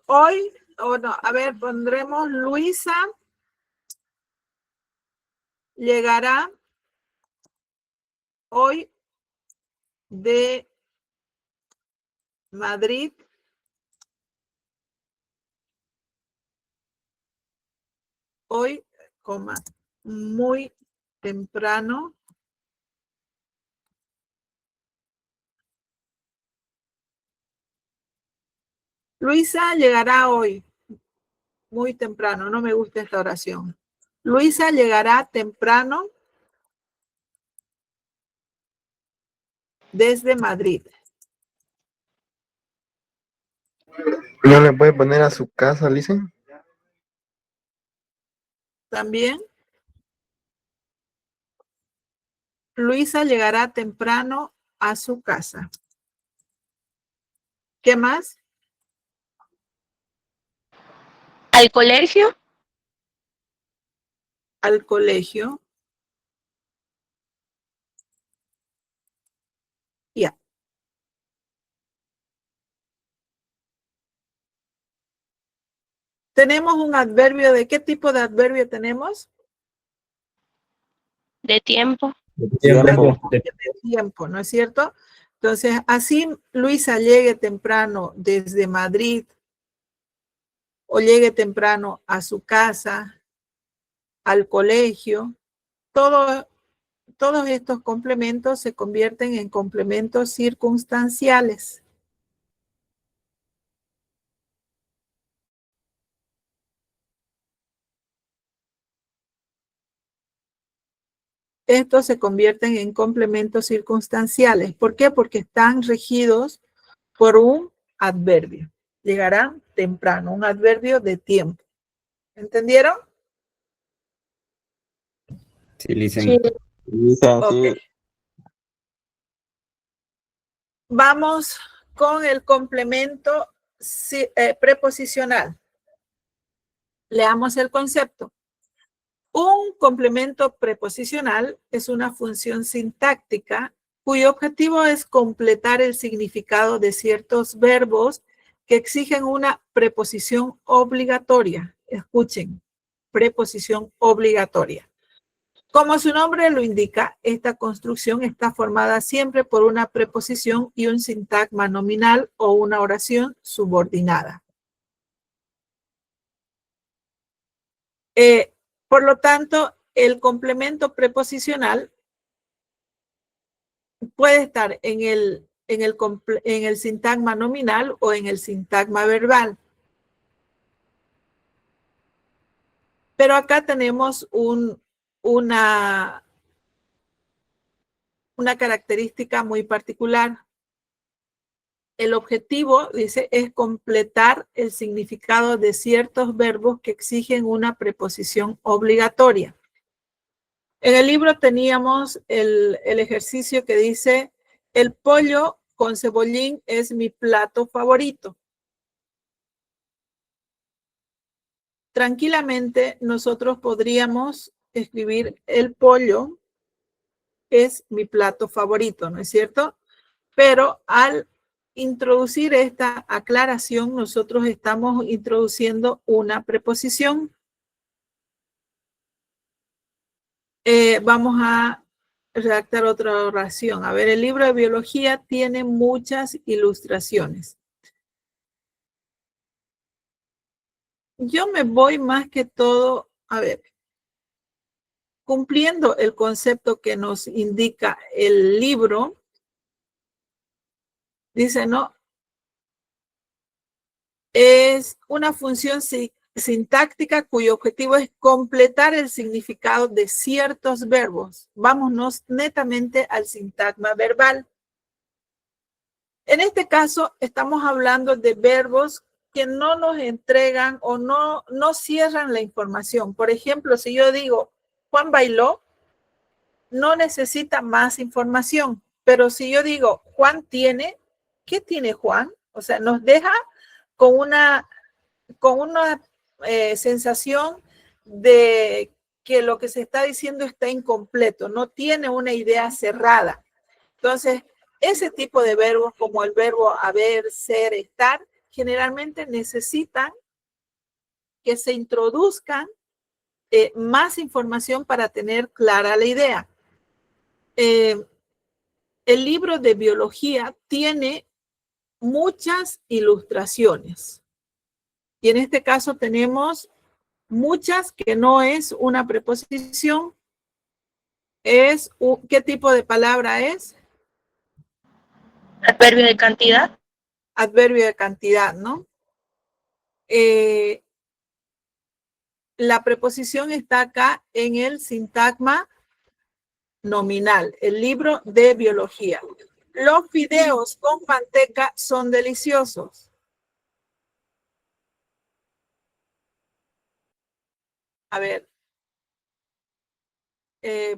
Hoy, o no, a ver, pondremos Luisa llegará hoy de Madrid hoy, coma, muy temprano. Luisa llegará hoy muy temprano. No me gusta esta oración. Luisa llegará temprano desde Madrid. ¿No le puede poner a su casa, Listen? También. Luisa llegará temprano a su casa. ¿Qué más? ¿Al colegio? Al colegio. Ya. Tenemos un adverbio. ¿De qué tipo de adverbio tenemos? De tiempo. De tiempo, ¿no es cierto? Entonces, así Luisa llegue temprano desde Madrid o llegue temprano a su casa, al colegio, todos estos complementos se convierten en complementos circunstanciales. Estos se convierten en complementos circunstanciales. ¿Por qué? Porque están regidos por un adverbio. Llegarán temprano, un adverbio de tiempo. ¿Entendieron? Sí, Listen. Sí. Listen, Ok. sí. Vamos con el complemento preposicional. Leamos el concepto. Un complemento preposicional es una función sintáctica cuyo objetivo es completar el significado de ciertos verbos que exigen una preposición obligatoria. Escuchen, preposición obligatoria. Como su nombre lo indica, esta construcción está formada siempre por una preposición y un sintagma nominal o una oración subordinada. Por lo tanto, el complemento preposicional puede estar en el sintagma nominal o en el sintagma verbal. Pero acá tenemos una característica muy particular. El objetivo, dice, es completar el significado de ciertos verbos que exigen una preposición obligatoria. En el libro teníamos el ejercicio que dice, el pollo con cebollín es mi plato favorito. Tranquilamente nosotros podríamos escribir el pollo es mi plato favorito, ¿no es cierto? Pero al introducir esta aclaración, nosotros estamos introduciendo una preposición. Vamos a redactar otra oración. A ver, el libro de biología tiene muchas ilustraciones. Yo me voy más que todo, a ver, cumpliendo el concepto que nos indica el libro, dice, ¿no? Es una función sintáctica cuyo objetivo es completar el significado de ciertos verbos. Vámonos netamente al sintagma verbal. En este caso, estamos hablando de verbos que no nos entregan o no cierran la información. Por ejemplo, si yo digo, Juan bailó, no necesita más información. Pero si yo digo, Juan tiene, ¿qué tiene Juan? O sea, nos deja con una sensación de que lo que se está diciendo está incompleto, no tiene una idea cerrada. Entonces, ese tipo de verbos como el verbo haber, ser, estar, generalmente necesitan que se introduzcan más información para tener clara la idea. El libro de biología tiene muchas ilustraciones. Y en este caso tenemos muchas, que no es una preposición. ¿Qué tipo de palabra es? Adverbio de cantidad. Adverbio de cantidad, ¿no? La preposición está acá en el sintagma nominal, el libro de biología. Los fideos con manteca son deliciosos. A ver,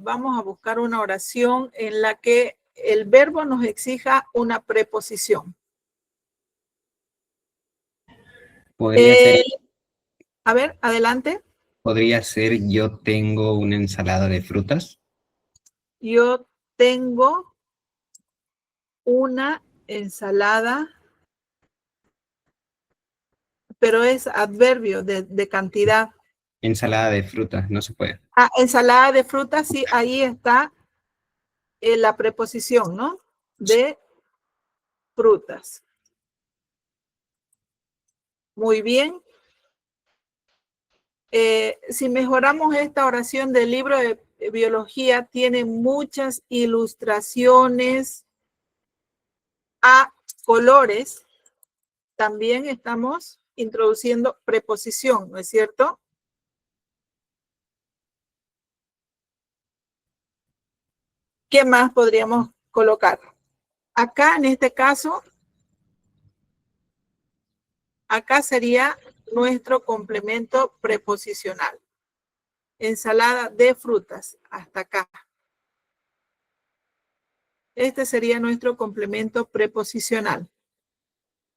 vamos a buscar una oración en la que el verbo nos exija una preposición. Podría ser, A ver, adelante. podría ser yo tengo una ensalada de frutas. Yo tengo una ensalada, pero es adverbio de cantidad. Ensalada de frutas, no se puede. Ah, ensalada de frutas, sí, ahí está la preposición, ¿no? De frutas. Muy bien. Si mejoramos esta oración del libro de biología, tiene muchas ilustraciones a colores. También estamos introduciendo preposición, ¿no es cierto? ¿Qué más podríamos colocar? Acá, en este caso, acá sería nuestro complemento preposicional. Ensalada de frutas, hasta acá. Este sería nuestro complemento preposicional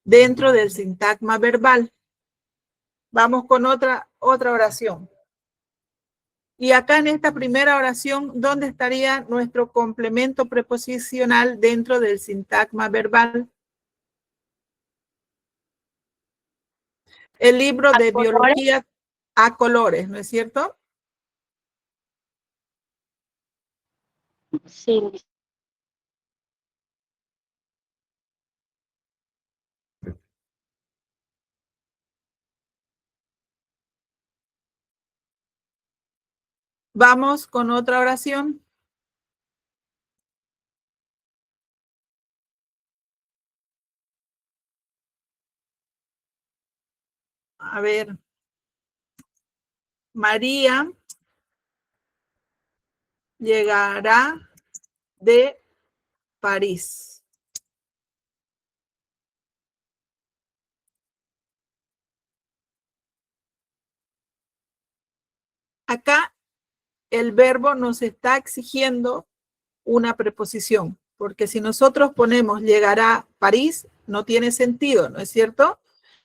dentro del sintagma verbal. Vamos con otra oración. Y acá en esta primera oración, ¿dónde estaría nuestro complemento preposicional dentro del sintagma verbal? El libro de biología a colores, ¿no es cierto? Sí. Vamos con otra oración. A ver. María llegará de París. Acá el verbo nos está exigiendo una preposición, porque si nosotros ponemos llegará a París, no tiene sentido, ¿no es cierto?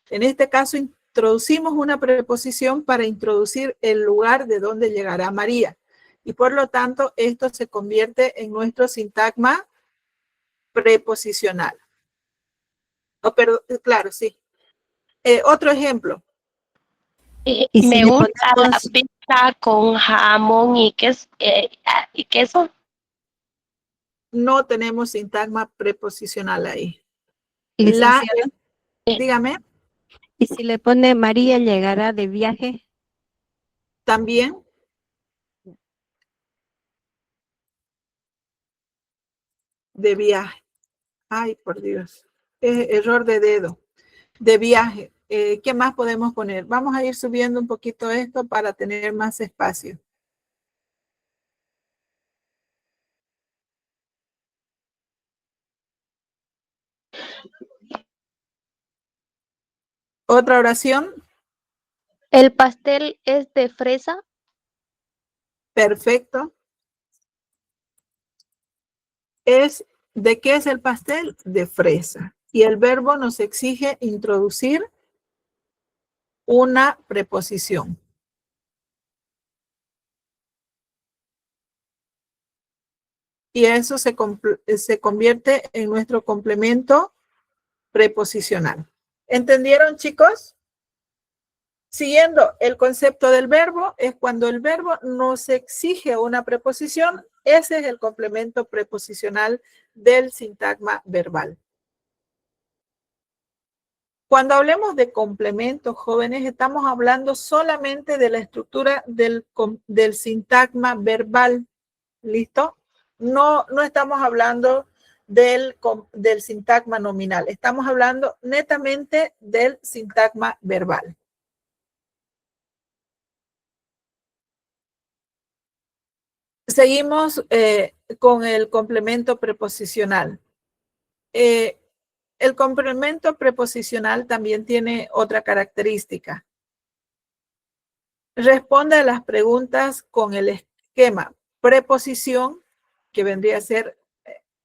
En este caso, introducimos una preposición para introducir el lugar de donde llegará María. Y por lo tanto, esto se convierte en nuestro sintagma preposicional. Oh, perdón, claro, sí. Otro ejemplo. Y si Me le gusta la ponemos- pizza con jamón y queso. No tenemos sintagma preposicional ahí. Licenciada, Dígame, y si le pone María llegará de viaje, también de viaje. Ay, por Dios. Error de dedo. De viaje. ¿Qué más podemos poner? Vamos a ir subiendo un poquito esto para tener más espacio. ¿Otra oración? ¿El pastel es de fresa? Perfecto. ¿De qué es el pastel? De fresa. Y el verbo nos exige introducir una preposición. Y eso se convierte en nuestro complemento preposicional. ¿Entendieron, chicos? Siguiendo el concepto del verbo, es cuando el verbo nos exige una preposición, ese es el complemento preposicional del sintagma verbal. Cuando hablemos de complementos, jóvenes, estamos hablando solamente de la estructura del sintagma verbal. ¿Listo? No estamos hablando del sintagma nominal. Estamos hablando netamente del sintagma verbal. Seguimos con el complemento preposicional. El complemento preposicional también tiene otra característica. Responde a las preguntas con el esquema preposición, que vendría a ser,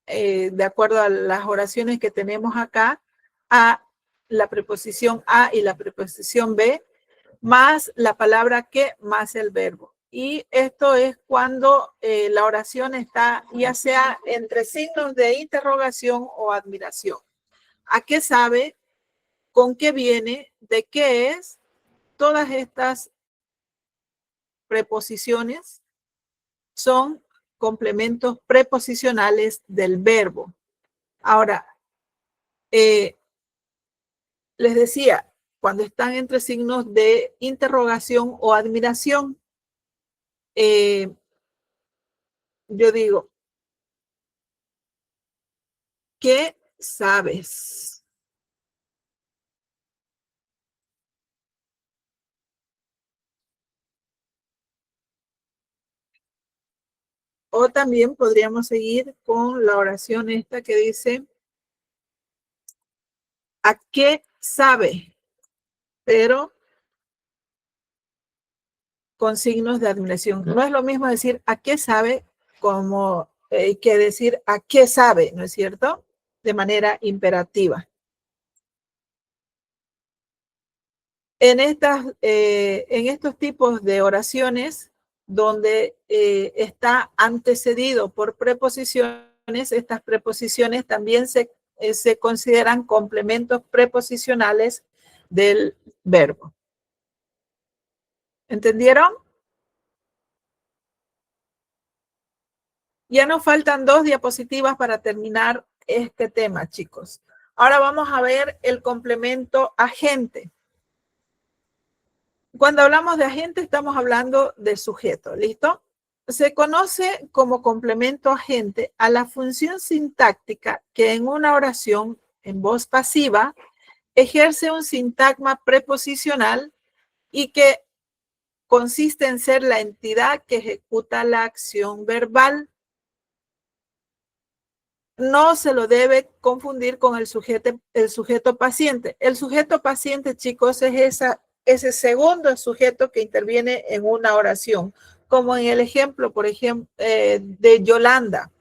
de acuerdo a las oraciones que tenemos acá, a la preposición a y la preposición b, más la palabra que, más el verbo. Y esto es cuando la oración está ya sea entre signos de interrogación o admiración. ¿A qué sabe? ¿Con qué viene? ¿De qué es? Todas estas preposiciones son complementos preposicionales del verbo. Ahora, les decía, cuando están entre signos de interrogación o admiración, yo digo, ¿qué sabes? O también podríamos seguir con la oración esta que dice, ¿a qué sabe? Pero con signos de admiración. No es lo mismo decir ¿a qué sabe? Como que decir ¿a qué sabe? ¿No es cierto? De manera imperativa. En estos tipos de oraciones donde está antecedido por preposiciones, estas preposiciones también se consideran complementos preposicionales del verbo. ¿Entendieron? Ya nos faltan 2 diapositivas para terminar este tema, chicos. Ahora vamos a ver el complemento agente. Cuando hablamos de agente, estamos hablando de sujeto, ¿listo? Se conoce como complemento agente a la función sintáctica que en una oración en voz pasiva ejerce un sintagma preposicional y que consiste en ser la entidad que ejecuta la acción verbal. No se lo debe confundir con el sujeto paciente. El sujeto paciente, chicos, es ese segundo sujeto que interviene en una oración, como en el ejemplo, por ejemplo, de Yolanda.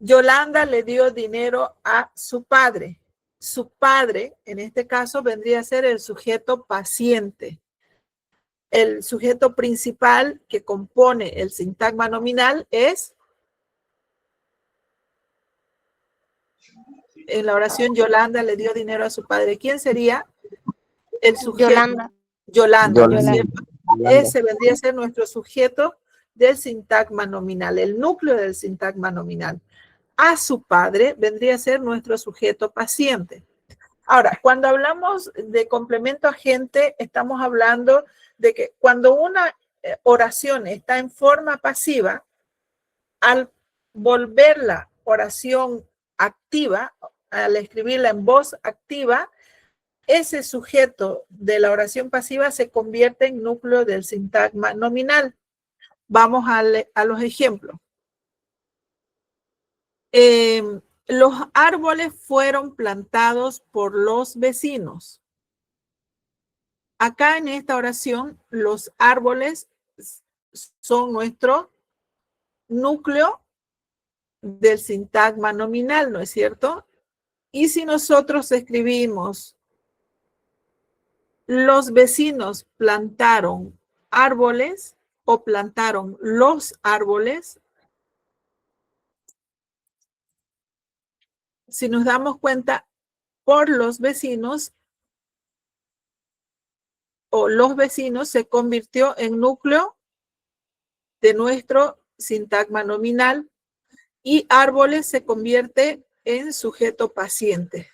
Yolanda le dio dinero a su padre. Su padre, en este caso, vendría a ser el sujeto paciente. El sujeto principal que compone el sintagma nominal es, en la oración Yolanda le dio dinero a su padre. ¿Quién sería? El sujeto. Yolanda. Ese vendría a ser nuestro sujeto del sintagma nominal, el núcleo del sintagma nominal. A su padre vendría a ser nuestro sujeto paciente. Ahora, cuando hablamos de complemento agente, estamos hablando de que cuando una oración está en forma pasiva, al volver la oración activa, al escribirla en voz activa, ese sujeto de la oración pasiva se convierte en núcleo del sintagma nominal. Vamos a los ejemplos. Los árboles fueron plantados por los vecinos. Acá en esta oración, los árboles son nuestro núcleo del sintagma nominal, ¿no es cierto? Y si nosotros escribimos, los vecinos plantaron árboles o plantaron los árboles, si nos damos cuenta, por los vecinos o los vecinos se convirtió en núcleo de nuestro sintagma nominal y árboles se convierte en sujeto paciente.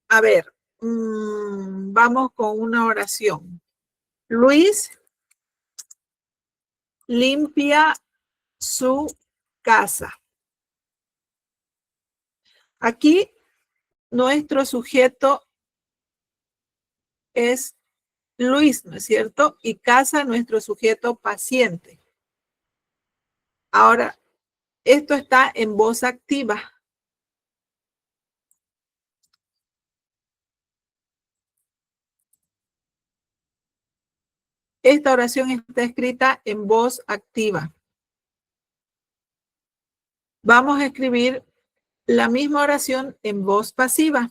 A ver, vamos con una oración. Luis limpia su casa. Aquí nuestro sujeto es Luis, ¿no es cierto? Y casa, nuestro sujeto paciente. Ahora, esto está en voz activa. Esta oración está escrita en voz activa. Vamos a escribir la misma oración en voz pasiva.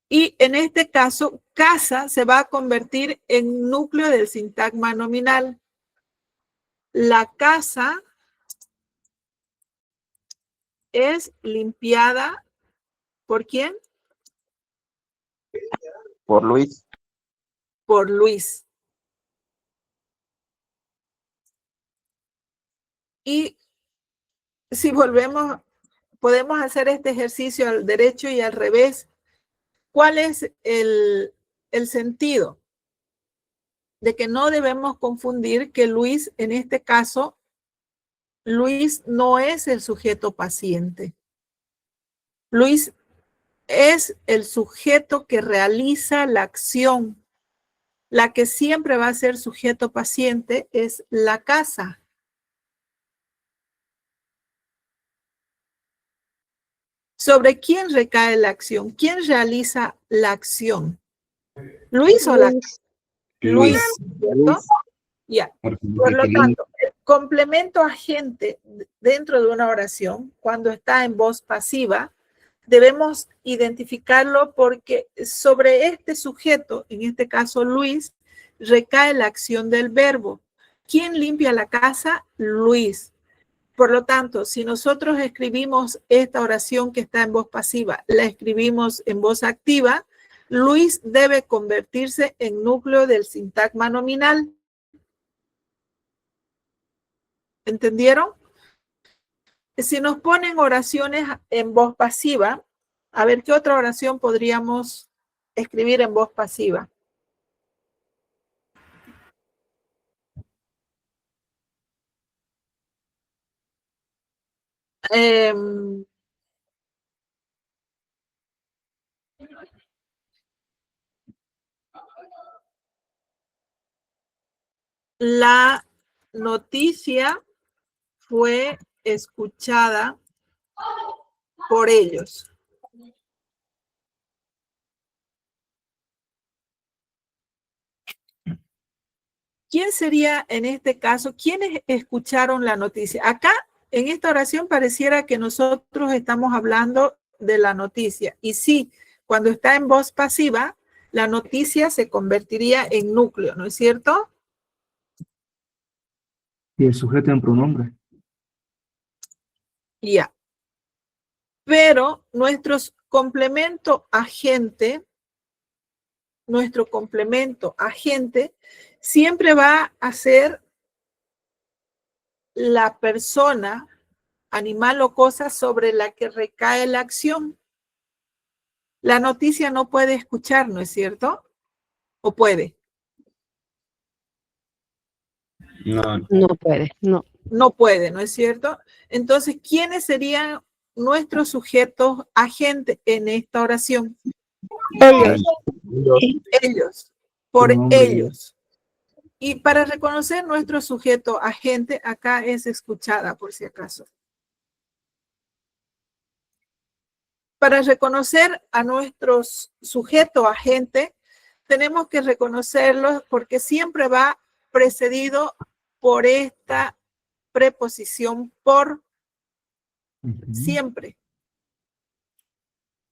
Y en este caso, casa se va a convertir en núcleo del sintagma nominal. La casa es limpiada ¿por quién? Por Luis. Por Luis. Y si volvemos, podemos hacer este ejercicio al derecho y al revés. ¿Cuál es el sentido? De que no debemos confundir que Luis, en este caso, Luis no es el sujeto paciente. Luis es el sujeto que realiza la acción. La que siempre va a ser sujeto paciente es la casa. ¿Sobre quién recae la acción? ¿Quién realiza la acción? ¿Luis o la casa? Luis, ¿cierto? Ya. Por lo tanto, el complemento agente dentro de una oración, cuando está en voz pasiva, debemos identificarlo porque sobre este sujeto, en este caso Luis, recae la acción del verbo. ¿Quién limpia la casa? Luis. Por lo tanto, si nosotros escribimos esta oración que está en voz pasiva, la escribimos en voz activa, Luis debe convertirse en núcleo del sintagma nominal. ¿Entendieron? Si nos ponen oraciones en voz pasiva, a ver qué otra oración podríamos escribir en voz pasiva. La noticia fue escuchada por ellos. ¿Quién sería en este caso? ¿Quiénes escucharon la noticia? Acá, en esta oración, pareciera que nosotros estamos hablando de la noticia. Y sí, cuando está en voz pasiva, la noticia se convertiría en núcleo, ¿no es cierto? Y el sujeto en pronombre. Ya. Pero nuestro complemento agente siempre va a ser la persona, animal o cosa sobre la que recae la acción. La noticia no puede escuchar, ¿no es cierto? ¿O puede? No, No puede, no. No puede, ¿no es cierto? Entonces, ¿quiénes serían nuestros sujetos agentes en esta oración? Ellos. Ellos, por Pronombre. ellos. Y para reconocer nuestro sujeto agente, acá es escuchada, por si acaso. Para reconocer a nuestro sujeto agente, tenemos que reconocerlo porque siempre va precedido por esta preposición por, siempre.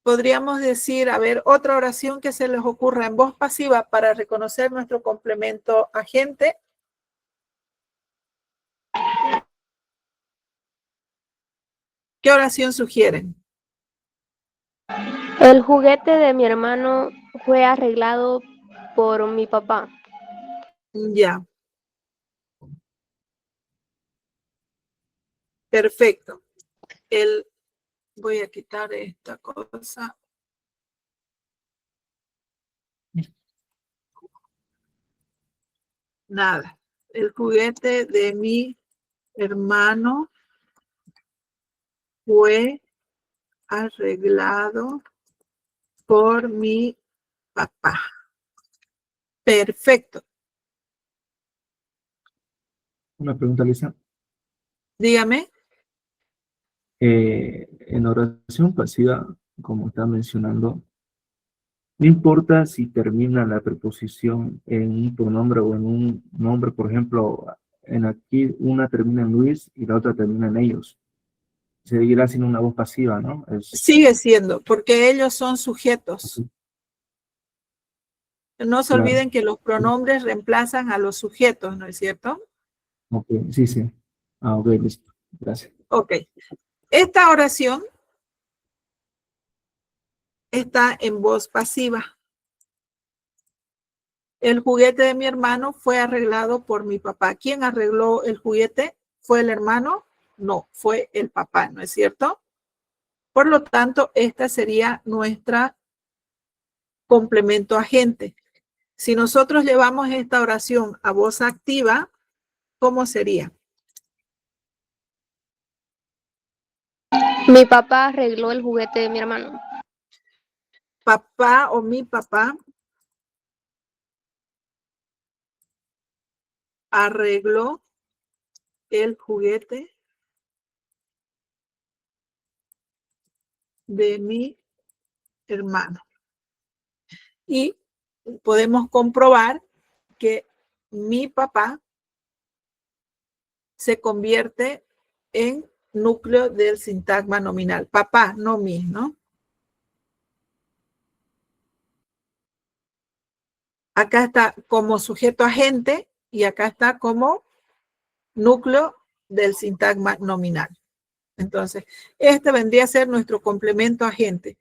Podríamos decir, a ver, otra oración que se les ocurra en voz pasiva para reconocer nuestro complemento agente. ¿Qué oración sugieren? El juguete de mi hermano fue arreglado por mi papá. Ya. Perfecto. Voy a quitar esta cosa. Nada. El juguete de mi hermano fue arreglado por mi papá. Perfecto. Una pregunta, Lisa. Dígame. En oración pasiva, como está mencionando, no importa si termina la preposición en un pronombre o en un nombre, por ejemplo, en aquí una termina en Luis y la otra termina en ellos. Seguirá siendo una voz pasiva, ¿no? Sigue siendo, porque ellos son sujetos. No se olviden que los pronombres reemplazan a los sujetos, ¿no es cierto? Ok, sí, sí. Ah, ok, listo. Gracias. Ok. Esta oración está en voz pasiva. El juguete de mi hermano fue arreglado por mi papá. ¿Quién arregló el juguete? ¿Fue el hermano? No, fue el papá, ¿no es cierto? Por lo tanto, esta sería nuestra complemento agente. Si nosotros llevamos esta oración a voz activa, ¿cómo sería? Mi papá arregló el juguete de mi hermano. Papá o mi papá arregló el juguete de mi hermano. Y podemos comprobar que mi papá se convierte en núcleo del sintagma nominal. Papá, no mi, ¿no? Acá está como sujeto agente y acá está como núcleo del sintagma nominal. Entonces, este vendría a ser nuestro complemento agente.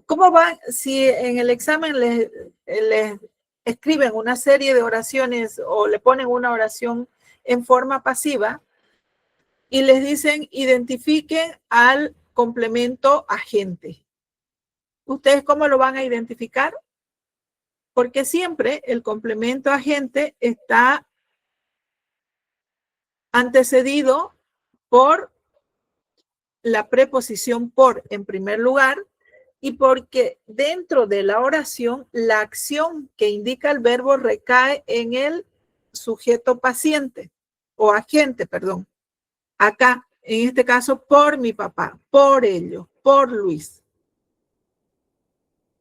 ¿Cómo va si en el examen les escriben una serie de oraciones o le ponen una oración en forma pasiva y les dicen identifiquen al complemento agente? ¿Ustedes cómo lo van a identificar? Porque siempre el complemento agente está antecedido por la preposición por en primer lugar y porque dentro de la oración la acción que indica el verbo recae en el sujeto paciente o agente, perdón. Acá, en este caso, por mi papá, por ello, por Luis.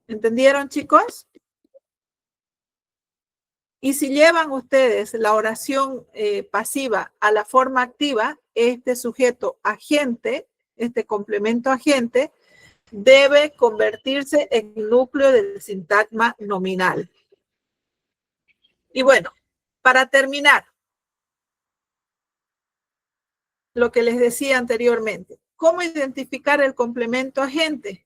¿Entendieron, chicos? Y si llevan ustedes la oración pasiva a la forma activa, este sujeto agente, este complemento agente, debe convertirse en núcleo del sintagma nominal. Y bueno, para terminar, lo que les decía anteriormente, ¿cómo identificar el complemento agente?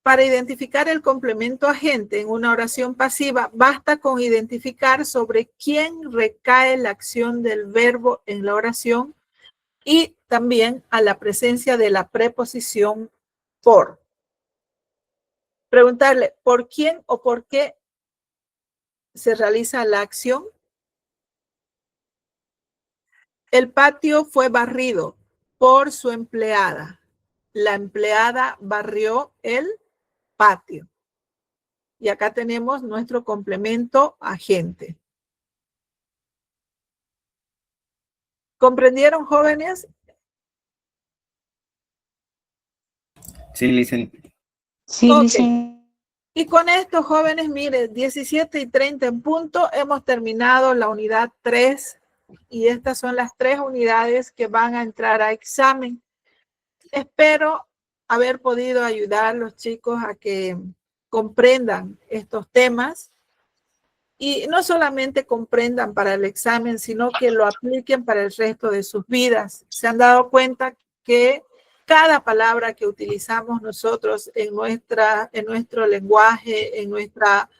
Para identificar el complemento agente en una oración pasiva, basta con identificar sobre quién recae la acción del verbo en la oración y también a la presencia de la preposición por. Preguntarle por quién o por qué se realiza la acción. El patio fue barrido por su empleada. La empleada barrió el patio. Y acá tenemos nuestro complemento agente. ¿Comprendieron, jóvenes? Sí, licenciada. Sí, Ok. licenciada. Y con esto, jóvenes, miren, 17:30 en punto, hemos terminado la unidad 3 y estas son las 3 unidades que van a entrar a examen. Espero haber podido ayudar a los chicos a que comprendan estos temas y no solamente comprendan para el examen, sino que lo apliquen para el resto de sus vidas. Se han dado cuenta que cada palabra que utilizamos nosotros en nuestro lenguaje, en nuestra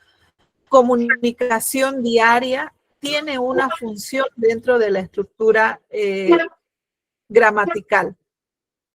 comunicación diaria, tiene una función dentro de la estructura gramatical.